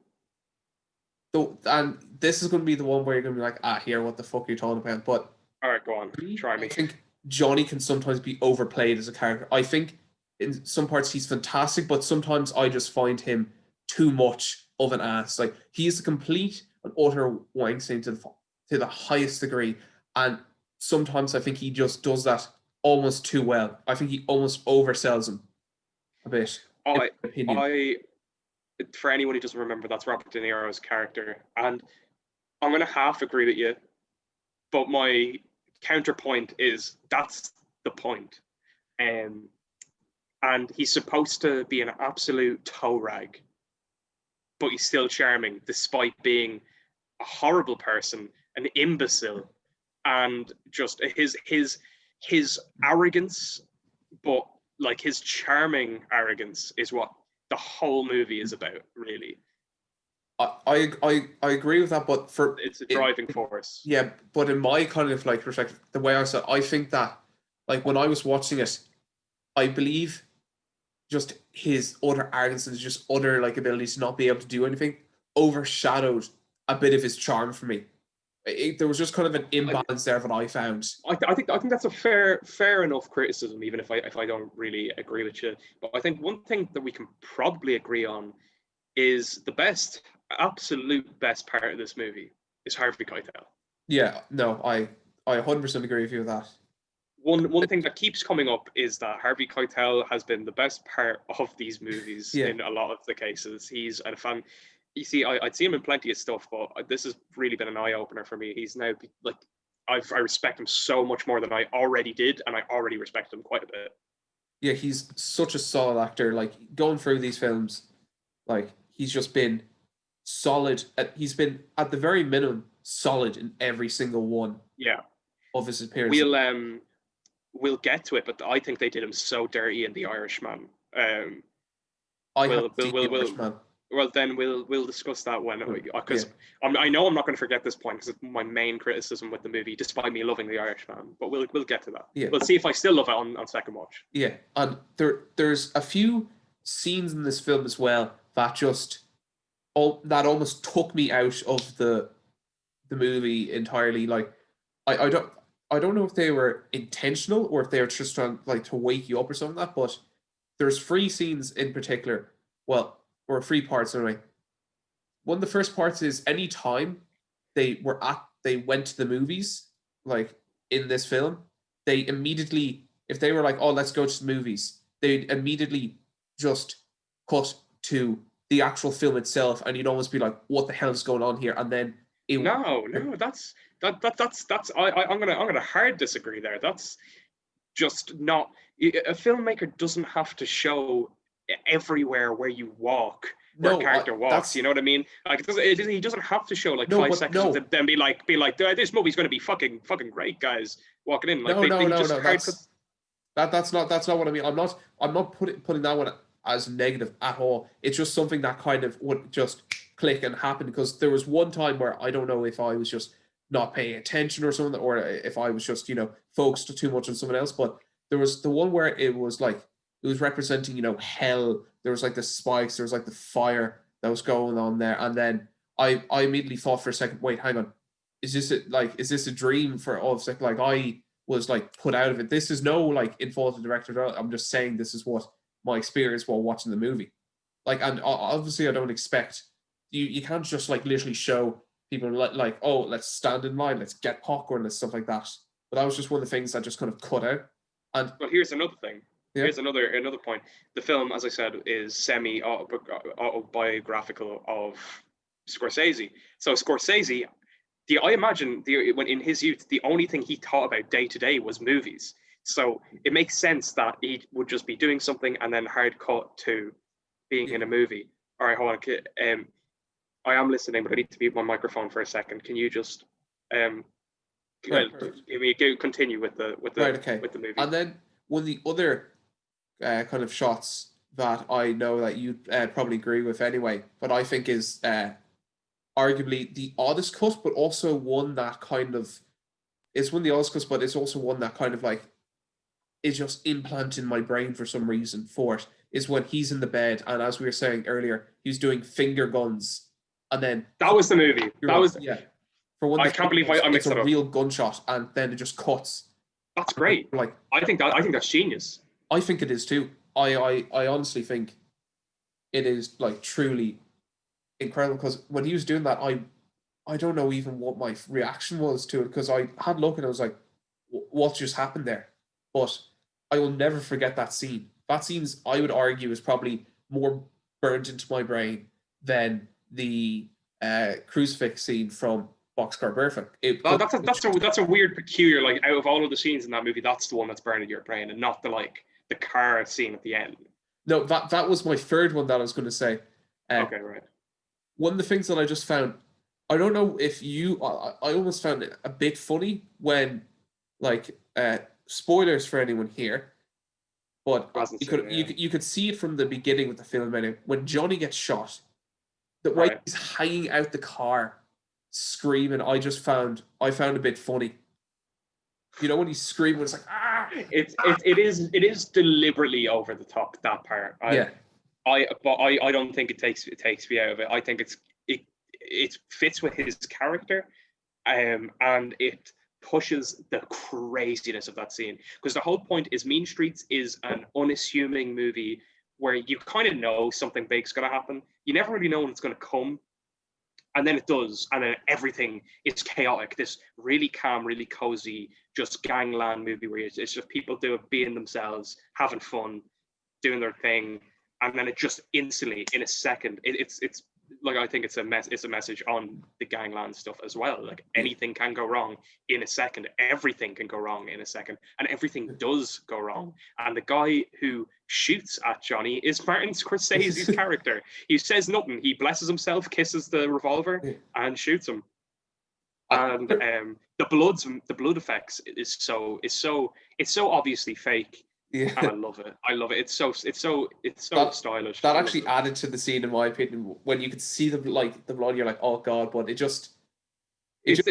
And this is going to be the one where you're going to be like, here, what the fuck are you talking about? But all right, go on, try me. I think Johnny can sometimes be overplayed as a character. I think in some parts he's fantastic, but sometimes I just find him too much of an ass. Like, he's a complete and utter Weinstein to the highest degree, and sometimes I think he just does that almost too well. I think he almost oversells him a bit. For anyone who doesn't remember, that's Robert De Niro's character, and I'm going to half agree with you, but my counterpoint is that's the point. And he's supposed to be an absolute toe rag, but he's still charming despite being a horrible person, an imbecile, and just his arrogance, but like his charming arrogance is what the whole movie is about, really. I agree with that, but it's a driving force. Yeah, but in my kind of like perspective, the way I said, I think that like when I was watching it, I believe just his utter arrogance and just utter like ability to not be able to do anything overshadowed a bit of his charm for me. There was just kind of an imbalance there that I found. I think that's a fair enough criticism, even if I don't really agree with you. But I think one thing that we can probably agree on is the absolute best part of this movie is Harvey Keitel. Yeah, no, I 100% agree with you with that. One thing that keeps coming up is that Harvey Keitel has been the best part of these movies in a lot of the cases. He's a fan. You see, I'd seen him in plenty of stuff, but this has really been an eye-opener for me. He's now, like, I respect him so much more than I already did, and I already respect him quite a bit. Yeah, he's such a solid actor. Like, going through these films, like, he's just been solid. He's been, at the very minimum, solid in every single one of his appearances. We'll get to it, but I think they did him so dirty in The Irishman. Well, then we'll discuss that when, because I know I'm not going to forget this point because it's my main criticism with the movie, despite me loving The Irishman. But we'll get to that. Yeah. We'll see if I still love it on second watch. Yeah, and there's a few scenes in this film as well that that almost took me out of the movie entirely. Like, I don't. I don't know if they were intentional or if they were just trying like to wake you up or something like that, but there's three scenes in particular, well, or three parts anyway. One of the first parts is any time they went to the movies, like in this film, they immediately, if they were like, oh, let's go to the movies, they'd immediately just cut to the actual film itself, and you'd almost be like, what the hell is going on here? And then it No, that's I'm gonna hard disagree there. That's just not a filmmaker doesn't have to show everywhere where you walk, where a no, character walks. You know what I mean? Like he doesn't have to show like no, five but seconds no, and then be like, this movie's going to be fucking great, guys. Walking in like no, they no, just no. hard cut. That's not what I mean. I'm not putting that one as negative at all. It's just something that kind of would just click and happen because there was one time where I don't know if I was just not paying attention or something, or if I was just focused too much on someone else. But there was the one where it was like it was representing hell. There was like the spikes. There was like the fire that was going on there, and then I immediately thought for a second, wait, hang on, is this a dream for all of a second? Like I was like put out of it. This is no like in fault of the director. I'm just saying this is what my experience while watching the movie. Like, and obviously I don't expect you can't just like literally show people like, oh, let's stand in line, let's get popcorn and stuff like that. But that was just one of the things that just kind of cut out. And But here's another thing. yeah, Here's another point. The film, as I said, is semi autobiographical of Scorsese. So Scorsese, I imagine when in his youth, the only thing he thought about day to day was movies. So it makes sense that he would just be doing something and then hard cut to being in a movie. All right, hold on. I am listening, but I need to mute my microphone for a second. Can you just right, continue with the right, okay. with the movie? And then one of the other kind of shots that I know that you probably agree with anyway, but I think is arguably the oddest cut, but also one that kind of it's one of the oddest cuts, but it's also one that kind of like is just implanted in my brain for some reason for it is when he's in the bed and as we were saying earlier, he's doing finger guns and then that was the movie. That was yeah. For one, I can't believe I mixed it's it a up. real gunshot and then it just cuts. That's great. Like I think that's genius. I think it is too. I honestly think it is like truly incredible because when he was doing that, I don't know even what my reaction was to it because I had a look and I was like, what just happened there? But I will never forget that scene. That scene's, I would argue, is probably more burnt into my brain than the crucifix scene from Boxcar Bertha. That's a weird, peculiar. Like out of all of the scenes in that movie, that's the one that's burned in your brain, and not the car scene at the end. No, that was my third one that I was going to say. Okay, right. One of the things that I just found, I don't know if I almost found it a bit funny when, like, spoilers for anyone here, but you could see it from the beginning with the film anyway. When Johnny gets shot, the way he's hanging out the car, screaming, I found a bit funny. You know when he's screaming, it's like it is deliberately over the top, that part. I don't think it takes me out of it. I think it fits with his character, and it pushes the craziness of that scene because the whole point is Mean Streets is an unassuming movie where you kind of know something big's going to happen. You never really know when it's going to come, and then it does, and then everything is chaotic. This really calm, really cozy, just gangland movie where it's just people being themselves, having fun, doing their thing, and then it just instantly, in a second, it's like I think it's a message on the gangland stuff as well. Like anything can go wrong in a second. Everything can go wrong in a second, and everything does go wrong. And the guy who shoots at Johnny is Martin Scorsese's character. He says nothing. He blesses himself, kisses the revolver, and shoots him. And the blood effects is so obviously fake. Yeah. And I love it. It's so stylish. That actually added to the scene, in my opinion, when you could see the blood. You're like, oh god, but it's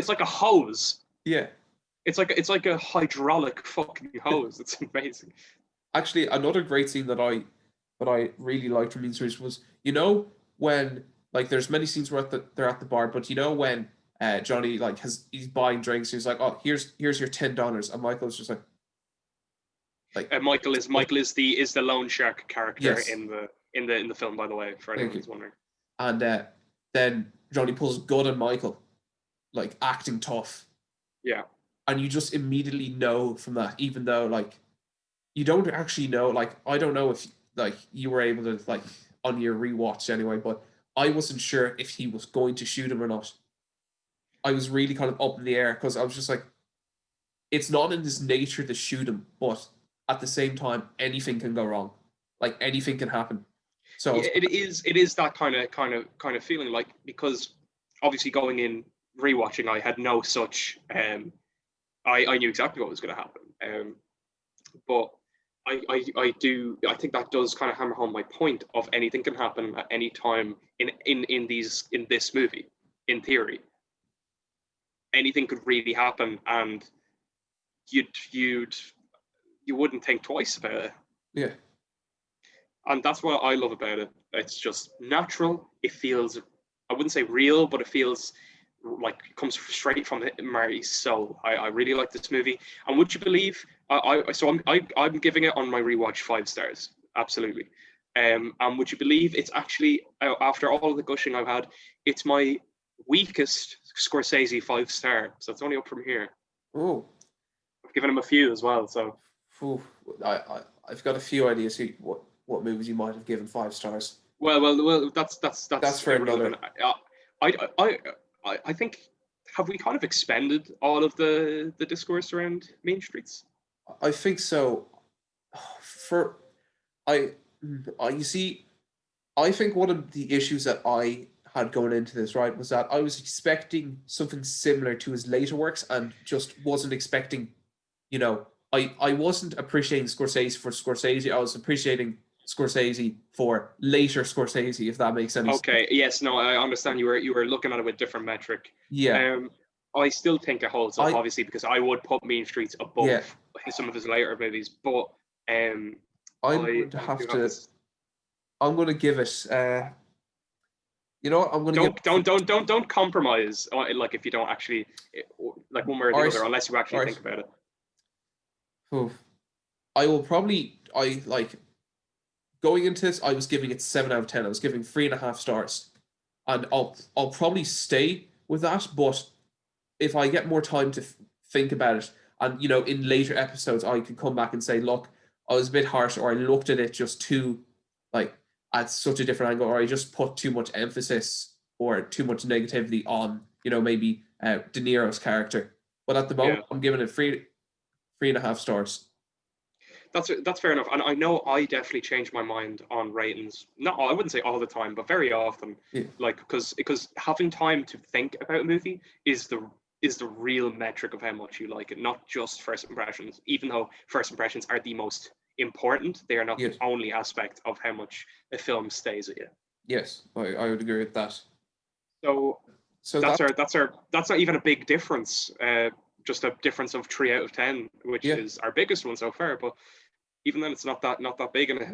like a hose. Yeah, it's like a hydraulic fucking hose. It's amazing. Actually, another great scene that I really liked from Mean Streets was when like there's many scenes where they're at the bar, but when Johnny like he's buying drinks. He's like, oh, here's your $10, and Michael's just like Michael is the loan shark character yes, in the film, by the way, for anyone who's wondering. and then Johnny pulls a gun on Michael, like acting tough. Yeah. And you just immediately know from that, even though like you don't actually know, like I don't know if like you were able to like on your rewatch anyway, but I wasn't sure if he was going to shoot him or not. I was really kind of up in the air because I was just like, it's not in his nature to shoot him, but at the same time, anything can go wrong. Like anything can happen. So yeah, it is that kind of feeling, like, because obviously going in rewatching, I had no such I knew exactly what was going to happen, but I think that does kind of hammer home my point of anything can happen at any time in this movie. In theory, anything could really happen, and you wouldn't think twice about it. yeah. And that's what I love about it. It's just natural. It feels, I wouldn't say real, but it feels like it comes straight from Marty's soul. I really like this movie. And would you believe, I'm giving it on my rewatch 5 stars. Absolutely. And would you believe it's actually, after all of the gushing I've had, it's my weakest Scorsese 5-star. So it's only up from here. Oh. I've given him a few as well. So I've got a few ideas what movies you might have given 5 stars. Well, that's for irrelevant. I think, have we kind of expended all of the discourse around Mean Streets? I think so. You see, I think one of the issues that I had going into this, right, was that I was expecting something similar to his later works and just wasn't expecting, I wasn't appreciating Scorsese for Scorsese. I was appreciating Scorsese for later Scorsese, if that makes any sense. Okay, yes, no, I understand you were looking at it with different metric. Yeah. I still think it holds up, obviously, because I would put Mean Streets above some of his later movies, but I'm going to give it I'm going to don't compromise, like, if you don't actually like one way or the other, unless you actually think about it. I will probably going into this, I was giving it 7 out of 10. I was giving 3.5 stars, and I'll probably stay with that. But if I get more time to think about it, and in later episodes, I could come back and say, look, I was a bit harsh, or I looked at it just too at such a different angle, or I just put too much emphasis or too much negativity on maybe De Niro's character. But at the moment, I'm giving it 3.5 stars. That's fair enough, and I know I definitely change my mind on ratings. Not, I wouldn't say all the time, but very often. Yeah. Like, because having time to think about a movie is the real metric of how much you like it, not just first impressions. Even though first impressions are the most important, they are not the only aspect of how much a film stays with you. Yes, I would agree with that. So that's not even a big difference. Just a difference of 3 out of 10, which is our biggest one so far. But even then, it's not that big, and it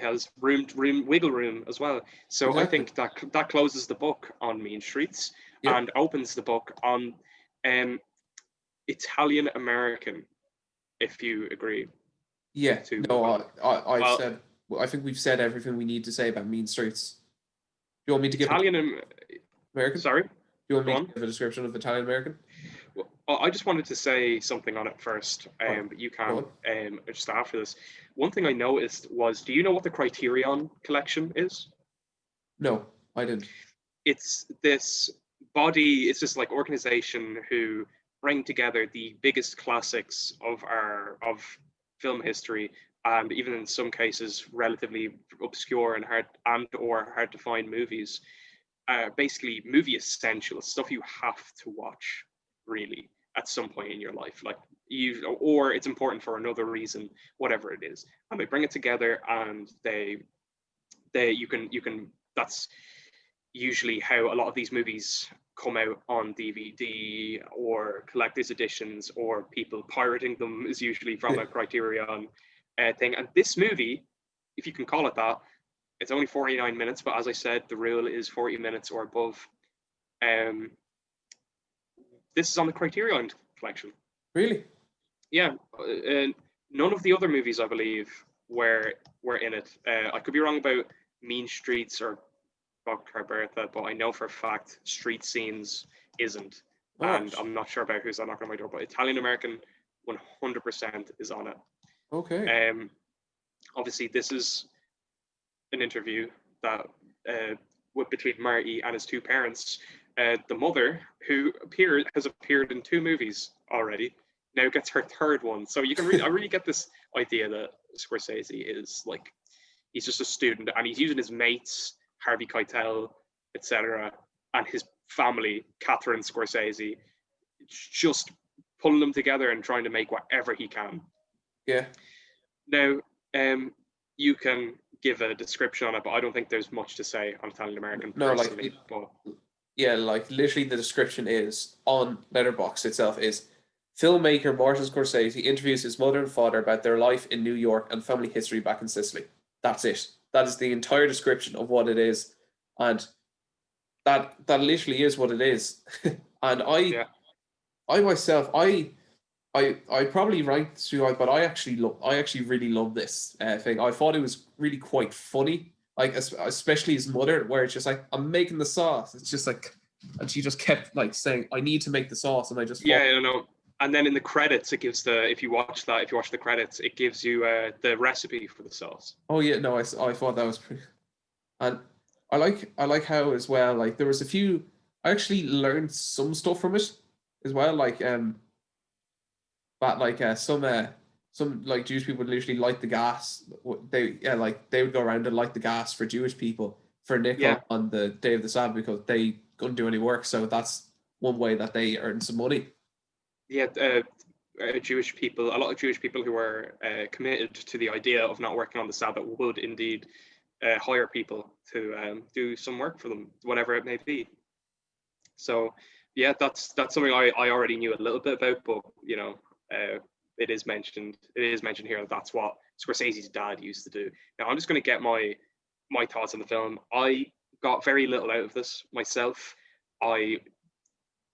has wiggle room as well. So exactly. I think that closes the book on Mean Streets and opens the book on Italian-American, if you agree. Yeah. I think we've said everything we need to say about Mean Streets. Do you want me to give Italian-American? Sorry? Do you want me to give a description of Italian-American? Well, I just wanted to say something on it first, but you can just after this. One thing I noticed was, do you know what the Criterion Collection is? No, I didn't. It's this body, it's this like organization who bring together the biggest classics of film history, and even in some cases relatively obscure and hard to find movies. Basically movie essentials, stuff you have to watch really at some point in your life, or it's important for another reason, whatever it is, and they bring it together, and you can that's usually how a lot of these movies come out on DVD or collector's editions, or people pirating them is usually from a Criterion thing. And this movie, if you can call it that, it's only 49 minutes, but as I said, the rule is 40 minutes or above. this is on the Criterion Collection. Really? Yeah, none of the other movies, I believe, were in it. I could be wrong about Mean Streets or Boxcar Bertha, but I know for a fact Street Scenes isn't. And I'm not sure about who's on knocking on my door, but Italian-American 100% is on it. Okay. Obviously, this is an interview that between Marty and his two parents. The mother, who has appeared in 2 movies already, now gets her 3rd one. So you can I really get this idea that Scorsese is like, he's just a student and he's using his mates, Harvey Keitel, etc., and his family, Catherine Scorsese, just pulling them together and trying to make whatever he can. Yeah. Now, you can give a description on it, but I don't think there's much to say on Italian-American. No, yeah, like literally the description is on Letterboxd itself is filmmaker Martin Scorsese interviews his mother and father about their life in New York and family history back in Sicily. That's it. That is the entire description of what it is, and that literally is what it is. And I myself, I probably ranked too high, but I actually really love this thing. I thought it was really quite funny, like especially his mother, where it's just like, I'm making the sauce. It's just like, and she just kept like saying, I need to make the sauce, and I just know. And then in the credits, it gives if you watch the credits, it gives you the recipe for the sauce. Oh yeah, no, I thought that was pretty, and I like how as well, like there was a few, I actually learned some stuff from it as well, like but like some like Jewish people would literally light the gas. They would go around and light the gas for Jewish people for nickel on the day of the Sabbath because they couldn't do any work. So that's one way that they earn some money. Yeah, Jewish people, a lot of Jewish people who are committed to the idea of not working on the Sabbath would indeed hire people to do some work for them, whatever it may be. So yeah, that's something I already knew a little bit about, but you know, it is mentioned here that that's what Scorsese's dad used to do. Now I'm just going to get my thoughts on the film. I got very little out of this myself. I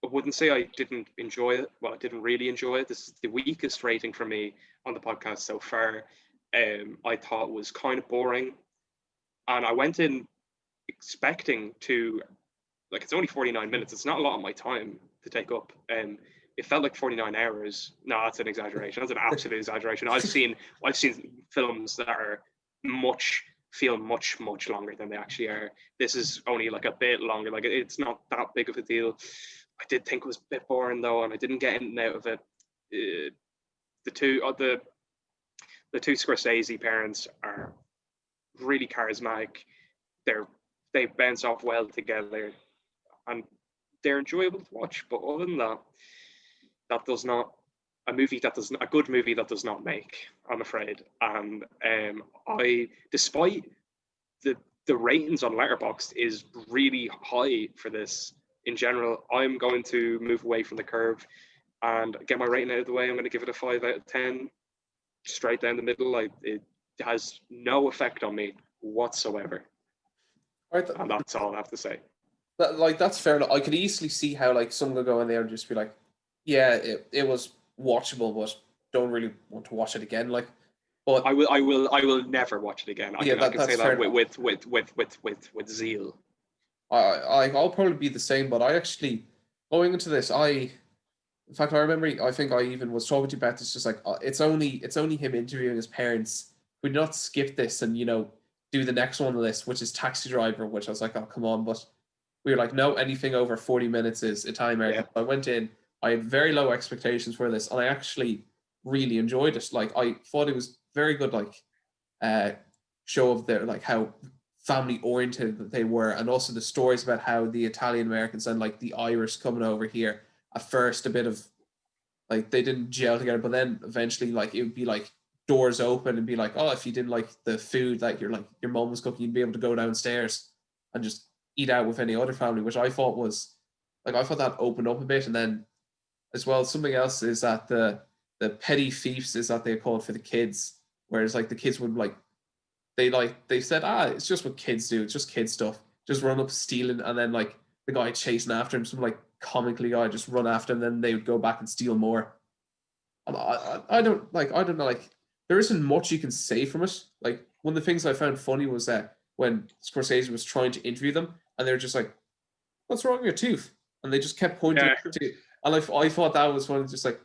wouldn't say I didn't enjoy it. Well, I didn't really enjoy it. This is the weakest rating for me on the podcast so far. I thought it was kind of boring, and I went in expecting to, like, it's only 49 minutes. It's not a lot of my time to take up. It felt like 49 hours. No, that's an exaggeration. That's an absolute exaggeration. I've seen films that are feel much longer than they actually are. This is only like a bit longer. Like, it's not that big of a deal. I did think it was a bit boring though, and I didn't get anything out of it. The two Scorsese parents are really charismatic. They bounce off well together, and they're enjoyable to watch. But other than that, a good movie that does not make, I'm afraid. And despite the ratings on Letterboxd is really high for this in general, I'm going to move away from the curve and get my rating out of the way. I'm going to give it a 5 out of 10, straight down the middle. It has no effect on me whatsoever. And that's all I have to say. That's fair enough. I could easily see how like someone could go in there and just be like, yeah, it was watchable, but don't really want to watch it again. Like, but I will never watch it again. I can say that with zeal. I'll probably be the same, but I actually, going into this, in fact, I remember, I think I even was talking to you about this, just like, it's only him interviewing his parents. We did not skip this and, you know, do the next one on the list, which is Taxi Driver, which I was like, oh, come on. But we were like, no, anything over 40 minutes is Italian-American. Yeah. I went in, I had very low expectations for this, and I actually really enjoyed it. Like, I thought it was very good, like, show of their, like, how family oriented that they were, and also the stories about how the Italian-Americans and like the Irish coming over here at first, a bit of like they didn't gel together, but then eventually like it would be like doors open and be like, oh, if you didn't like the food that your mom was cooking, you'd be able to go downstairs and just eat out with any other family, which I thought was like, I thought that opened up a bit. And then as well, something else is that the petty thieves is that they're called for the kids, whereas like the kids would like they said, it's just what kids do, it's just kid stuff, just run up stealing, and then like the guy chasing after him, some like comically guy just run after them, then they would go back and steal more. And I don't know, like there isn't much you can say from it. Like one of the things I found funny was that when Scorsese was trying to interview them, and they were just like, "What's wrong with your tooth?" And they just kept pointing Yeah. at the tooth. And I thought that was one, just like,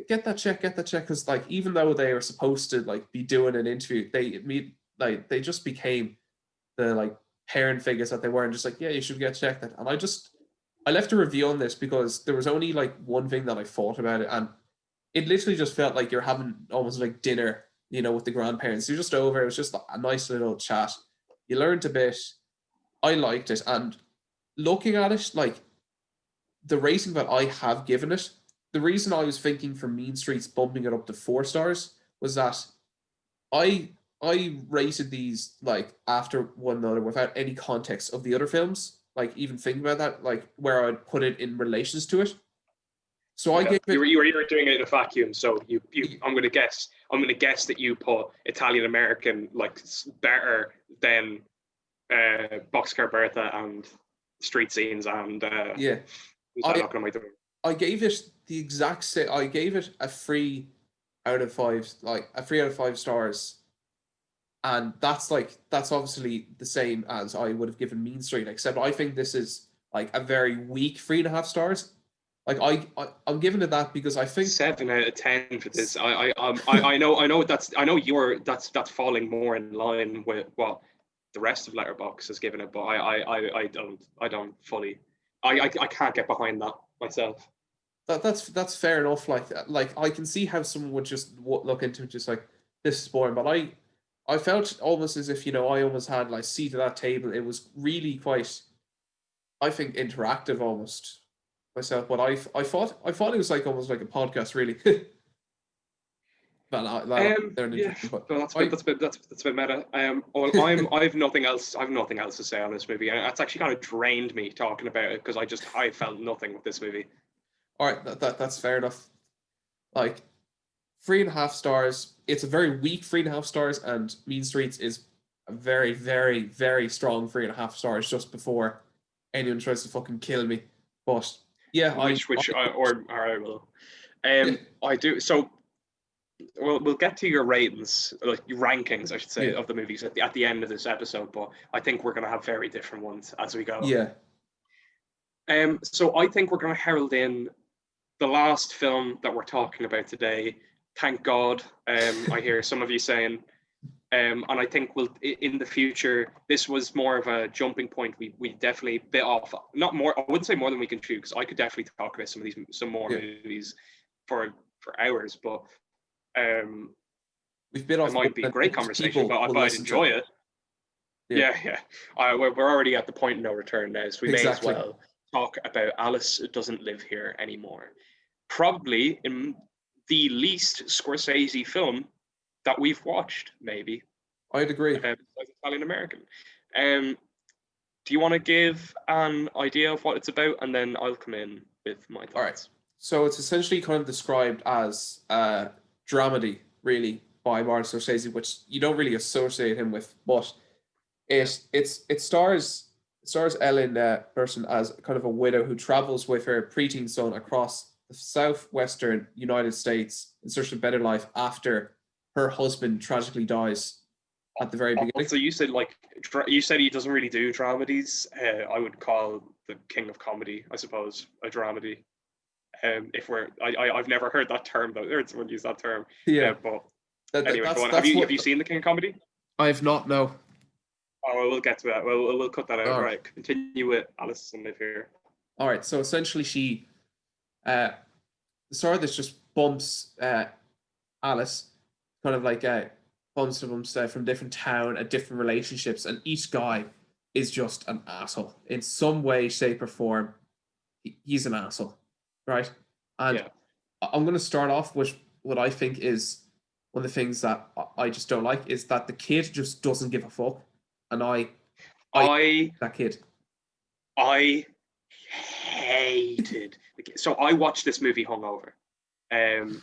get that check, because like even though they were supposed to like be doing an interview, they just became the like parent figures that they were, and just like, yeah, you should get checked. And I left a review on this because there was only like one thing that I thought about it, and it literally just felt like you're having almost like dinner, with the grandparents. You're just over. It was just a nice little chat. You learned a bit. I liked it, and looking at it, like the rating that I have given it, the reason I was thinking for Mean Streets bumping it up to 4 stars was that I rated these like after one another without any context of the other films, like even thinking about that, like where I'd put it in relations to it. So I gave it. You were doing it in a vacuum. So I'm gonna guess that you put Italian-American like better than Boxcar Bertha and Street Scenes and Yeah. I gave it the exact same. I gave it a 3 out of 5, like a 3 out of 5 stars, and that's obviously the same as I would have given Mean Street, except I think this is like a very weak 3.5 stars. Like I'm giving it that because I think 7 out of 10 for this. I know that's falling more in line with what the rest of Letterboxd has given it, but I don't fully. I can't get behind that myself. that's fair enough. Like I can see how someone would just look into it just like, this is boring, but I felt almost as if I almost had like seat at that table. It was really quite, I think, interactive almost myself. But I thought it was like almost like a podcast, really. Yeah, well, that's a bit meta. Well, I've nothing else. I've nothing else to say on this movie, and it's actually kind of drained me talking about it because I felt nothing with this movie. All right, that's fair enough. Like 3.5 stars. It's a very weak 3.5 stars, and Mean Streets is a very, very, very strong 3.5 stars. Just before anyone tries to fucking kill me, but yeah, I will. I do. So we'll get to your ratings, like your rankings, I should say, of the movies at the end of this episode. But I think we're going to have very different ones as we go. Yeah. So I think we're going to herald in the last film that we're talking about today. Thank God. I hear some of you saying, and I think we'll in the future. This was more of a jumping point. We definitely bit off. Not more. I wouldn't say more than we can chew, because I could definitely talk about some more movies for hours. But we've bit off. It might be a great conversation, but I'd enjoy it. Yeah. We're already at the point of no return now, so we may as well talk about Alice Doesn't Live Here Anymore. Probably in the least Scorsese film that we've watched, maybe. I'd agree. Italian-American. Do you want to give an idea of what it's about, and then I'll come in with my thoughts? All right. So it's essentially kind of described as dramedy, really, by Martin Scorsese, which you don't really associate him with, but it stars Ellen Burstyn as kind of a widow who travels with her preteen son across the southwestern United States in search of a better life after her husband tragically dies at the very beginning. So you said he doesn't really do dramedies. I would call the king of comedy, I suppose, a dramedy. I've never heard that term, though. I heard someone use that term. Yeah, but anyway, have you seen the king of comedy? I have not. No. Oh, well, we'll get to that. We'll cut that out. All right. Continue with Alice Doesn't Live Here. All right. So essentially, she, the star of this just bumps Alice, kind of like bumps from different town at different relationships, and each guy is just an asshole in some way, shape, or form. He's an asshole, right? And I'm going to start off with what I think is one of the things that I just don't like, is that the kid just doesn't give a fuck. And I that kid. I hated the kid. So I watched this movie hungover. And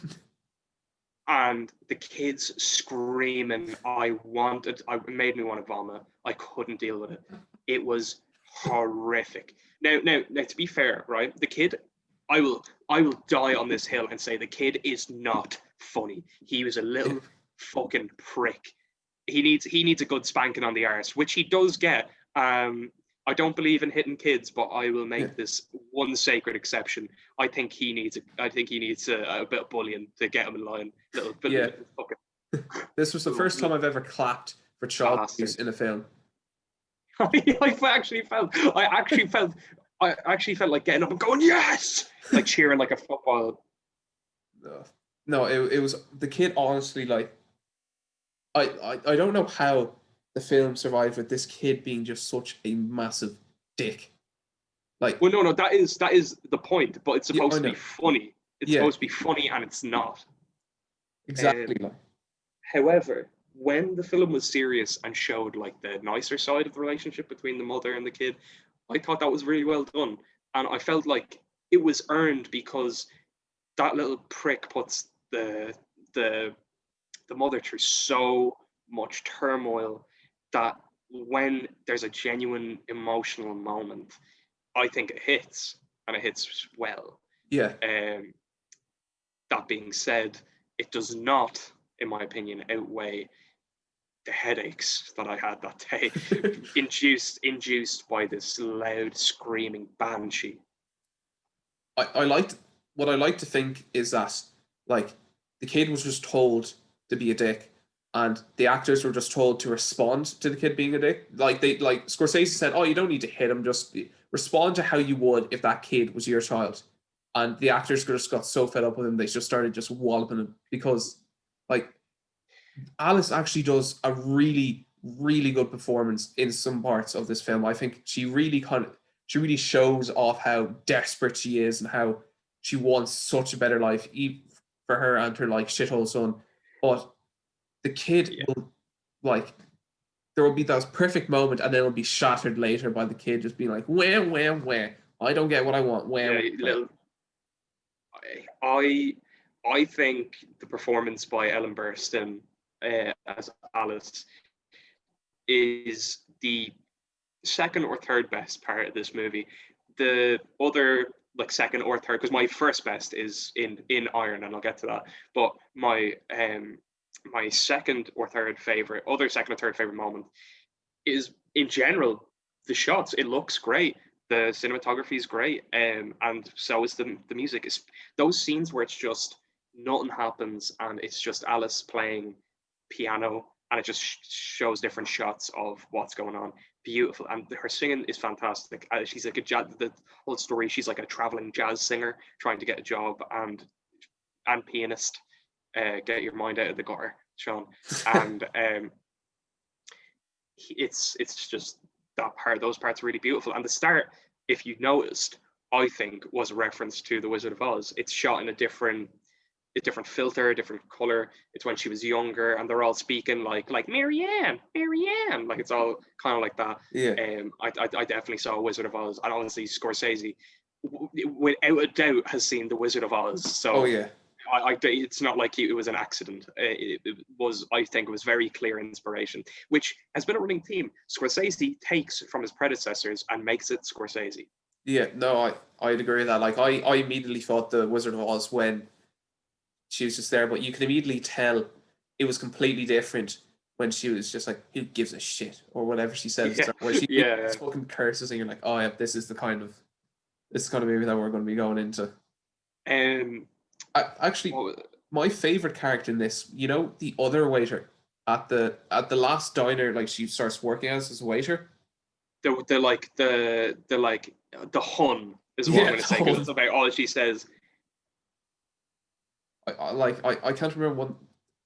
the kids screaming, it made me want to vomit. I couldn't deal with it. It was horrific. Now, to be fair, right? The kid, I will die on this hill and say the kid is not funny. He was a little fucking prick. He needs a good spanking on the arse, which he does get. I don't believe in hitting kids, but I will make this one sacred exception. I think he needs a bit of bullying to get him in line. Little fucking. This was the first time I've ever clapped for child abuse in a film. I actually felt like getting up and going, yes, like cheering like a football. No, it was the kid. Honestly, like, I don't know how the film survived with this kid being just such a massive dick. Like, well, no, that is the point, but it's supposed to be funny. It's supposed to be funny, and it's not. Exactly. However, when the film was serious and showed like the nicer side of the relationship between the mother and the kid, I thought that was really well done, and I felt like it was earned because that little prick puts the mother through so much turmoil that when there's a genuine emotional moment, I think it hits, and it hits well. Yeah. That being said, it does not, in my opinion, outweigh the headaches that I had that day, induced by this loud screaming banshee. I like to think is that, like, the kid was just told to be a dick, and the actors were just told to respond to the kid being a dick. Like Scorsese said, "Oh, you don't need to hit him. Just respond to how you would if that kid was your child." And the actors just got so fed up with him, they just started just walloping him because, like, Alice actually does a really, really good performance in some parts of this film. I think she really shows off how desperate she is and how she wants such a better life, even for her and her like shithole son. But the kid will, like, there will be that perfect moment, and then it'll be shattered later by the kid just being like, "Where? I don't get what I want. Where?" I think the performance by Ellen Burstyn as Alice is the second or third best part of this movie. The other, like, second or third, because my first best is in Iron, and I'll get to that. But my second or third favorite moment is, in general, the shots. It looks great. The cinematography is great, and so is the music. It's those scenes where it's just nothing happens, and it's just Alice playing piano, and it just shows different shots of what's going on. Beautiful, and her singing is fantastic. She's like the whole story. She's like a traveling jazz singer trying to get a job, and pianist. Get your mind out of the gutter, Sean. And it's just that part. Those parts are really beautiful. And the start, if you noticed, I think was a reference to The Wizard of Oz. It's shot in a different filter, a different color. It's when she was younger, and they're all speaking like Marianne, like it's all kind of like that. Yeah. I definitely saw Wizard of Oz, and honestly, Scorsese, without a doubt, has seen The Wizard of Oz. So it's not like it was an accident. It was, I think, it was very clear inspiration, which has been a running theme. Scorsese takes from his predecessors and makes it Scorsese. Yeah, no, I'd agree with that. Like, I immediately thought The Wizard of Oz when she was just there, but you can immediately tell it was completely different when she was just like, "Who gives a shit?" or whatever she says. Where she fucking curses, and you're like, "Oh yeah, this is the kind of movie that we're going to be going into." Actually, my favorite character in this, you know, the other waiter at the last diner, like, she starts working as a waiter. The Hun is what I'm going to say, because it's about all she says. I can't remember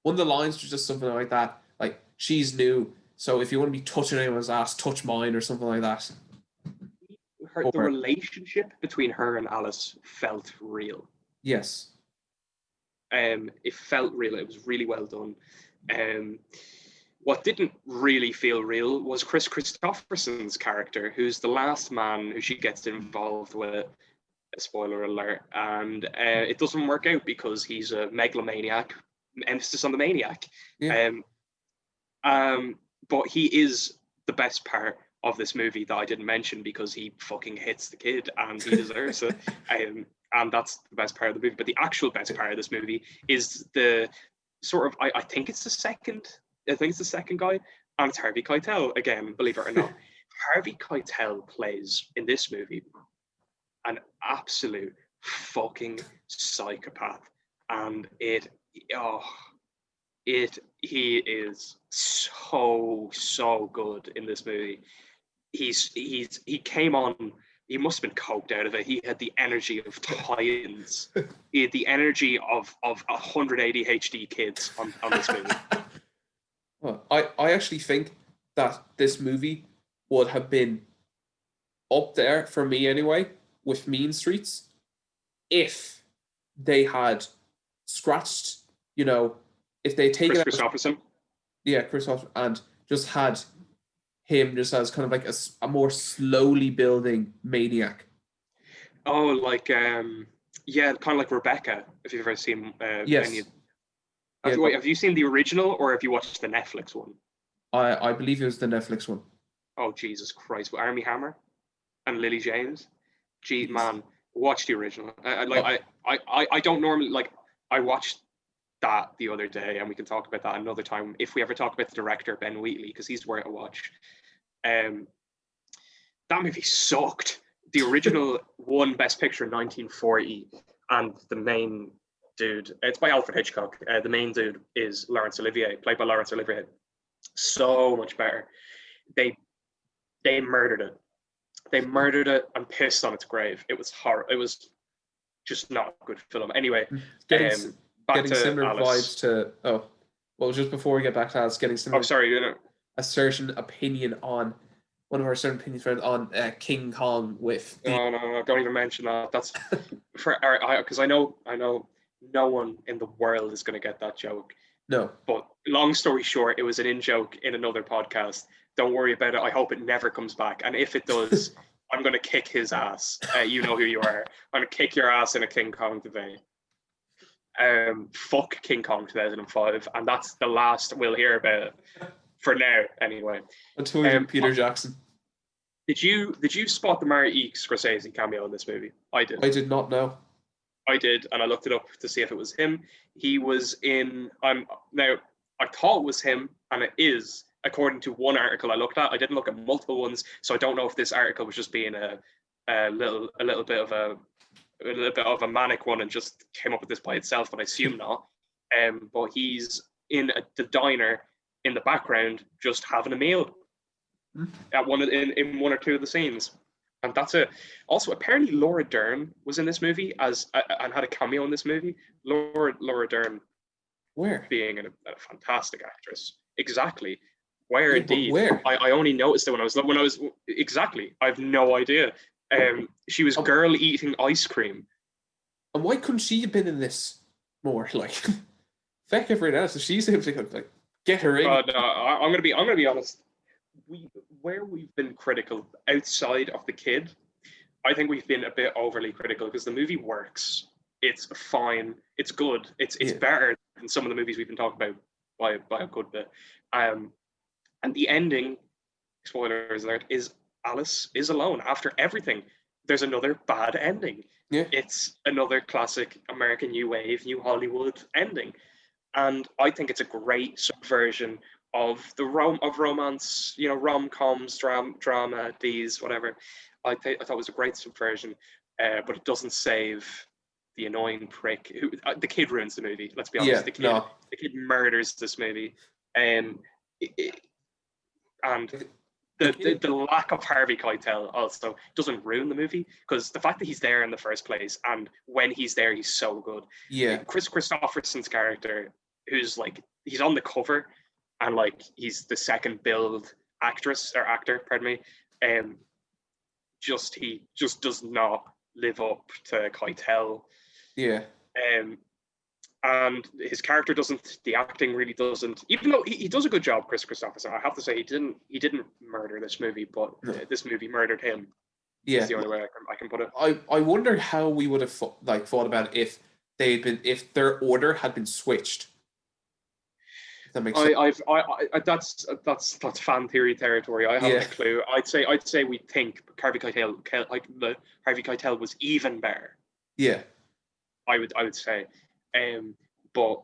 one of the lines was just something like that, like, "She's new, so if you want to be touching anyone's ass, touch mine," or something like that. The relationship between her and Alice felt real. Yes. It felt real. It was really well done. What didn't really feel real was Chris Christopherson's character, who's the last man who she gets involved with. Spoiler alert. And it doesn't work out because he's a megalomaniac. Emphasis on the maniac. Yeah. But he is the best part of this movie that I didn't mention because he fucking hits the kid and he deserves it. And that's the best part of the movie. But the actual best part of this movie is the sort of, I think it's the second guy, and it's Harvey Keitel again, believe it or not. Harvey Keitel plays in this movie an absolute fucking psychopath, and he is so good in this movie. He came on. He must have been coked out of it. He had the energy of Titans. He had the energy of 100 ADHD kids on this movie. Well, I actually think that this movie would have been up there for me anyway with Mean Streets if they had scratched, if they taken Chris Christopherson. Yeah, Chris Christopherson, and just had him just as kind of like a more slowly building maniac. Oh, like kind of like Rebecca. If you've ever seen yes. Wait, have you seen the original or have you watched the Netflix one? I believe it was the Netflix one. Oh Jesus Christ! With Armie Hammer and Lily James. Gee, man, watch the original. I don't normally like. I watched that the other day, and we can talk about that another time if we ever talk about the director Ben Wheatley, because he's worth a watch. That movie sucked. The original won Best Picture in 1940, and the main dude, it's by Alfred Hitchcock. The main dude is Laurence Olivier, played by Laurence Olivier. So much better. They murdered it. They murdered it and pissed on its grave. It was horrible. It was just not a good film. Anyway, getting similar Alice. Vibes to just before we get back to Alice, getting similar. Oh, sorry. A certain opinion on one of our certain opinions friends on King Kong with. No, don't even mention that. That's because I know no one in the world is going to get that joke. No. But long story short, it was an in-joke in another podcast. Don't worry about it. I hope it never comes back. And if it does, I'm going to kick his ass. You know who you are. I'm going to kick your ass in a King Kong debate. Fuck King Kong 2005. And that's the last we'll hear about it. For now, anyway. Until Peter Jackson. Did you spot the Marty Scorsese cameo in this movie? I did. I did not know. I did, and I looked it up to see if it was him. He was in. I thought it was him, and it is, according to one article I looked at. I didn't look at multiple ones, so I don't know if this article was just being a little bit of a manic one and just came up with this by itself, but I assume not. But he's in the diner in the background, just having a meal at in one or two of the scenes. And that's it. Also, apparently Laura Dern was in this movie and had a cameo in this movie. Laura Dern, where being a fantastic actress. Exactly. Where indeed? Where? I only noticed it when I was exactly. I have no idea. She was girl eating ice cream. And why couldn't she have been in this more? Like, feck everyone else. She's able to like get her in. No, I'm gonna be honest. Where we've been critical outside of the kid, I think we've been a bit overly critical because the movie works. It's fine. It's good. It's better than some of the movies we've been talking about by a good bit. And the ending, spoilers alert, is Alice is alone after everything. There's another bad ending. Yeah. It's another classic American New Wave, New Hollywood ending. And I think it's a great subversion of the romance, rom-coms, drama, these, whatever. I thought it was a great subversion, but it doesn't save the annoying prick. The kid ruins the movie, let's be honest. Yeah, the kid murders this movie. And the lack of Harvey Keitel also doesn't ruin the movie, because the fact that he's there in the first place, and when he's there, he's so good. Yeah. Chris Christopherson's character, who's like, he's on the cover, and like he's the second build actor, pardon me. He just does not live up to Keitel. Yeah. And his character doesn't, the acting really doesn't, even though he does a good job, Chris Christopherson. I have to say he didn't murder this movie, but this movie murdered him. Yeah. That's the only way I can put it. I wonder how we would have thought about it if their order had been switched. That makes sense. That's fan theory territory. I haven't a clue. I'd say we think Harvey Keitel was even better. Yeah. I would say, but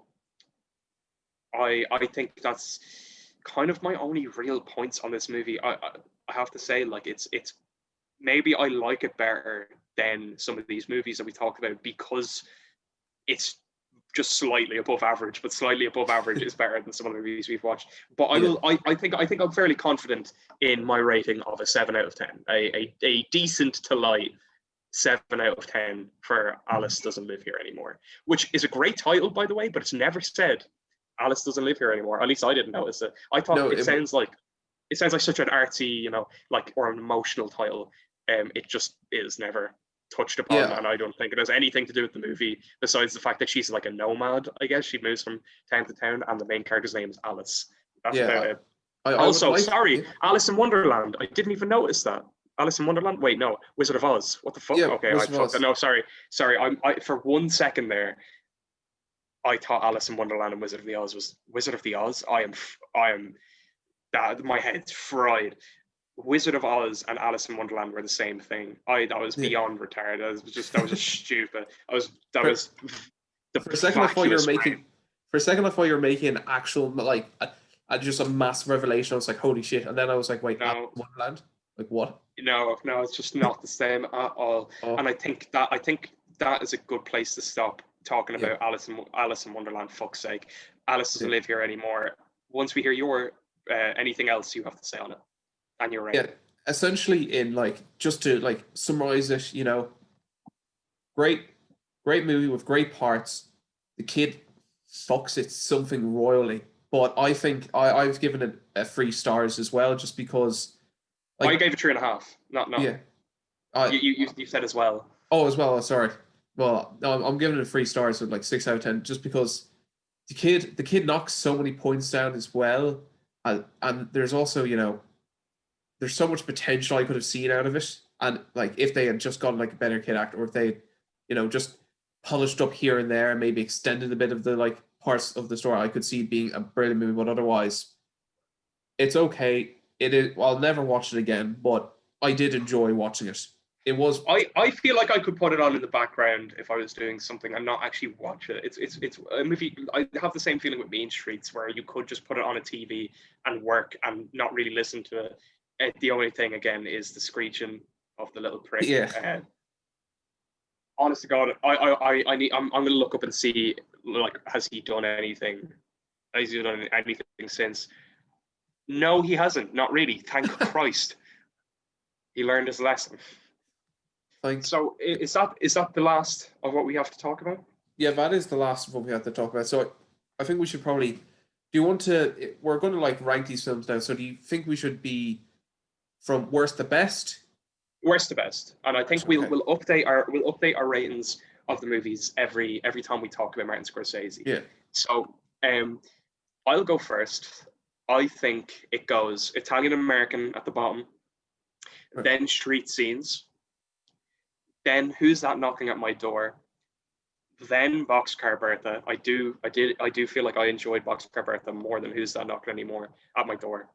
I think that's kind of my only real points on this movie. I have to say, like, it's maybe I like it better than some of these movies that we talk about because it's just slightly above average, but slightly above average is better than some of the movies we've watched. But I think I'm fairly confident in my rating of a 7 out of 10, a decent to light 7 out of 10 for Alice Doesn't Live Here Anymore, which is a great title, by the way, but it's never said Alice Doesn't Live Here Anymore. At least I didn't notice it. I thought it sounds like such an artsy, like, or an emotional title. It just is never touched upon, and I don't think it has anything to do with the movie besides the fact that she's like a nomad. I guess she moves from town to town, and the main character's name is Alice. That's about it. Alice in Wonderland. I didn't even notice that. Alice in Wonderland. Wait, no, Wizard of Oz. What the fuck? Yeah, okay, I thought that. No, sorry. I for 1 second there, I thought Alice in Wonderland and Wizard of the Oz was Wizard of the Oz. I am. That my head's fried. Wizard of Oz and Alice in Wonderland were the same thing. That was beyond retarded. That was just stupid. For a second, I thought you were making actual, like, just a massive revelation. I was like, holy shit! And then I was like, wait, no. Wonderland? Like what? No, it's just not the same at all. Oh. And I think that is a good place to stop talking about Alice in Wonderland. Fuck's sake, Alice Doesn't Live Here Anymore. Once we hear your anything else you have to say on it. And you're right. Yeah, essentially, in just to summarize it, great movie with great parts. The kid fucks it something royally, but I think I've given it 3 stars as well, just because. I gave it 3.5. No. Yeah. You said as well. Oh, as well. Sorry. Well, no, I'm giving it 3 stars with 6 out of 10, just because the kid knocks so many points down as well, and there's also there's so much potential I could have seen out of it. And if they had just gotten a better kid actor, or if they, just polished up here and there and maybe extended a bit of the parts of the story, I could see it being a brilliant movie. But otherwise, it's okay. It is. I'll never watch it again, but I did enjoy watching it. It was. I feel like I could put it on in the background if I was doing something and not actually watch it. It's a movie. I have the same feeling with Mean Streets, where you could just put it on a TV and work and not really listen to it. The only thing again is the screeching of the little prick. Yeah. Honest to God, I'm gonna look up and see has he done anything? Has he done anything since? No, he hasn't. Not really. Thank Christ. He learned his lesson. Thanks. So is that the last of what we have to talk about? Yeah, that is the last of what we have to talk about. So I think we should probably. Do you want to? We're going to rank these films now. So do you think we should be from worst to best? Worst to best, and I think we'll update our ratings of the movies every time we talk about Martin Scorsese. Yeah. So I'll go first. I think it goes Italian-American at the bottom, right. Then Street Scenes, then Who's That Knocking at My Door, then Boxcar Bertha. I do feel like I enjoyed Boxcar Bertha more than Who's That Knocking at My Door.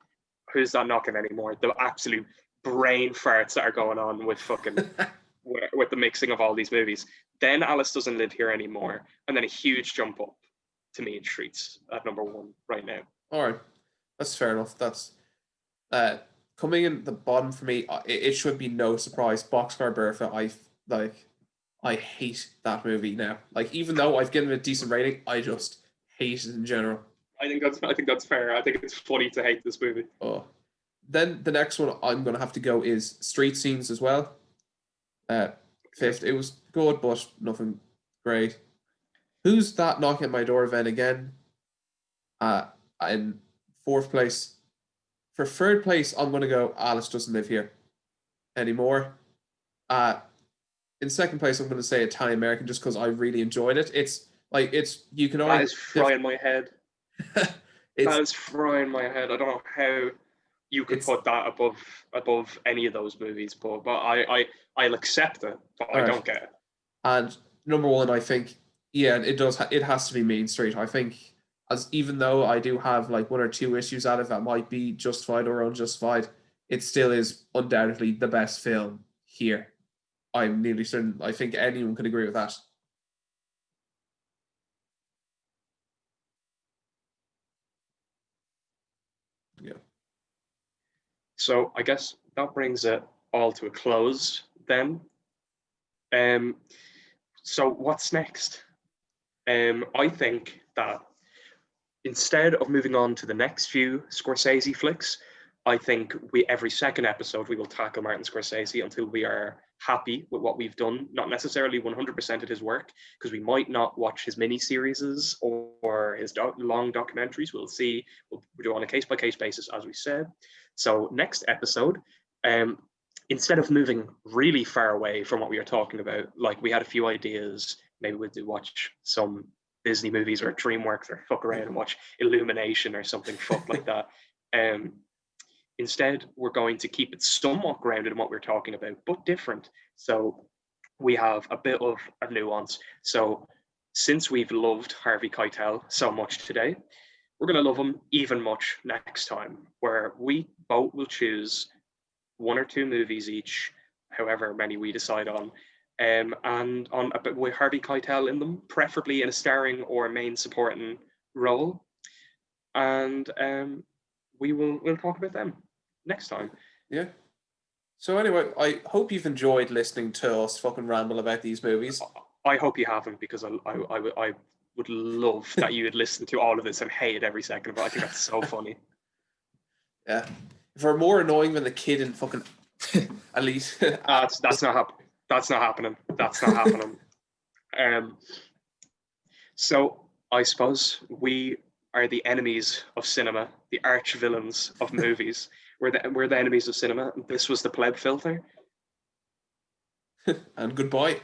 Who's That Knocking anymore? The absolute brain farts that are going on with fucking with the mixing of all these movies. Then Alice Doesn't Live Here Anymore, and then a huge jump up to Mean Streets at number 1 right now. All right. That's fair enough. That's coming in the bottom for me. It should be no surprise. Boxcar Bertha. I hate that movie now. Even though I've given it a decent rating, I just hate it in general. I think that's fair. I think it's funny to hate this movie. Oh, then the next one I'm gonna have to go is Street Scenes as well. 5th. It was good, but nothing great. Who's That Knocking at My Door? Then again. In 4th place. For 3rd place, I'm going to go Alice Doesn't Live Here Anymore. In 2nd place, I'm going to say Italian-American, just because I really enjoyed it. You can always... That is frying my head. That is frying my head. I don't know how you could put that above any of those movies, but I'll accept it, but I don't get it. And number 1, I think, it does. It has to be Mean Street. I think as even though I do have like one or two issues at it that might be justified or unjustified, it still is undoubtedly the best film here. I'm nearly certain. I think anyone could agree with that. Yeah. So I guess that brings it all to a close then. Um, so what's next? I think that instead of moving on to the next few Scorsese flicks, I think every second episode we will tackle Martin Scorsese until we are happy with what we've done. Not necessarily 100% of his work, because we might not watch his mini series or his long documentaries. We'll see. We'll do it on a case by case basis, as we said. So next episode, instead of moving really far away from what we are talking about, like we had a few ideas. Maybe we'll watch some Disney movies or DreamWorks or fuck around and watch Illumination or something fuck like that. Instead, we're going to keep it somewhat grounded in what we're talking about, but different. So we have a bit of a nuance. So since we've loved Harvey Keitel so much today, we're going to love him even much next time, where we both will choose one or two movies each, however many we decide on, and on a bit with Harvey Keitel in them, preferably in a starring or main supporting role. And we'll talk about them next time. Yeah. So anyway, I hope you've enjoyed listening to us fucking ramble about these movies. I hope you haven't, because I would love that you had listened to all of this and hated every second of it. I think that's so funny. Yeah. If we're more annoying than the kid in fucking at least that's not happening. That's not happening. That's not happening. So I suppose we are the enemies of cinema, the arch villains of movies. We're the enemies of cinema. This was the Pleb filter. And goodbye.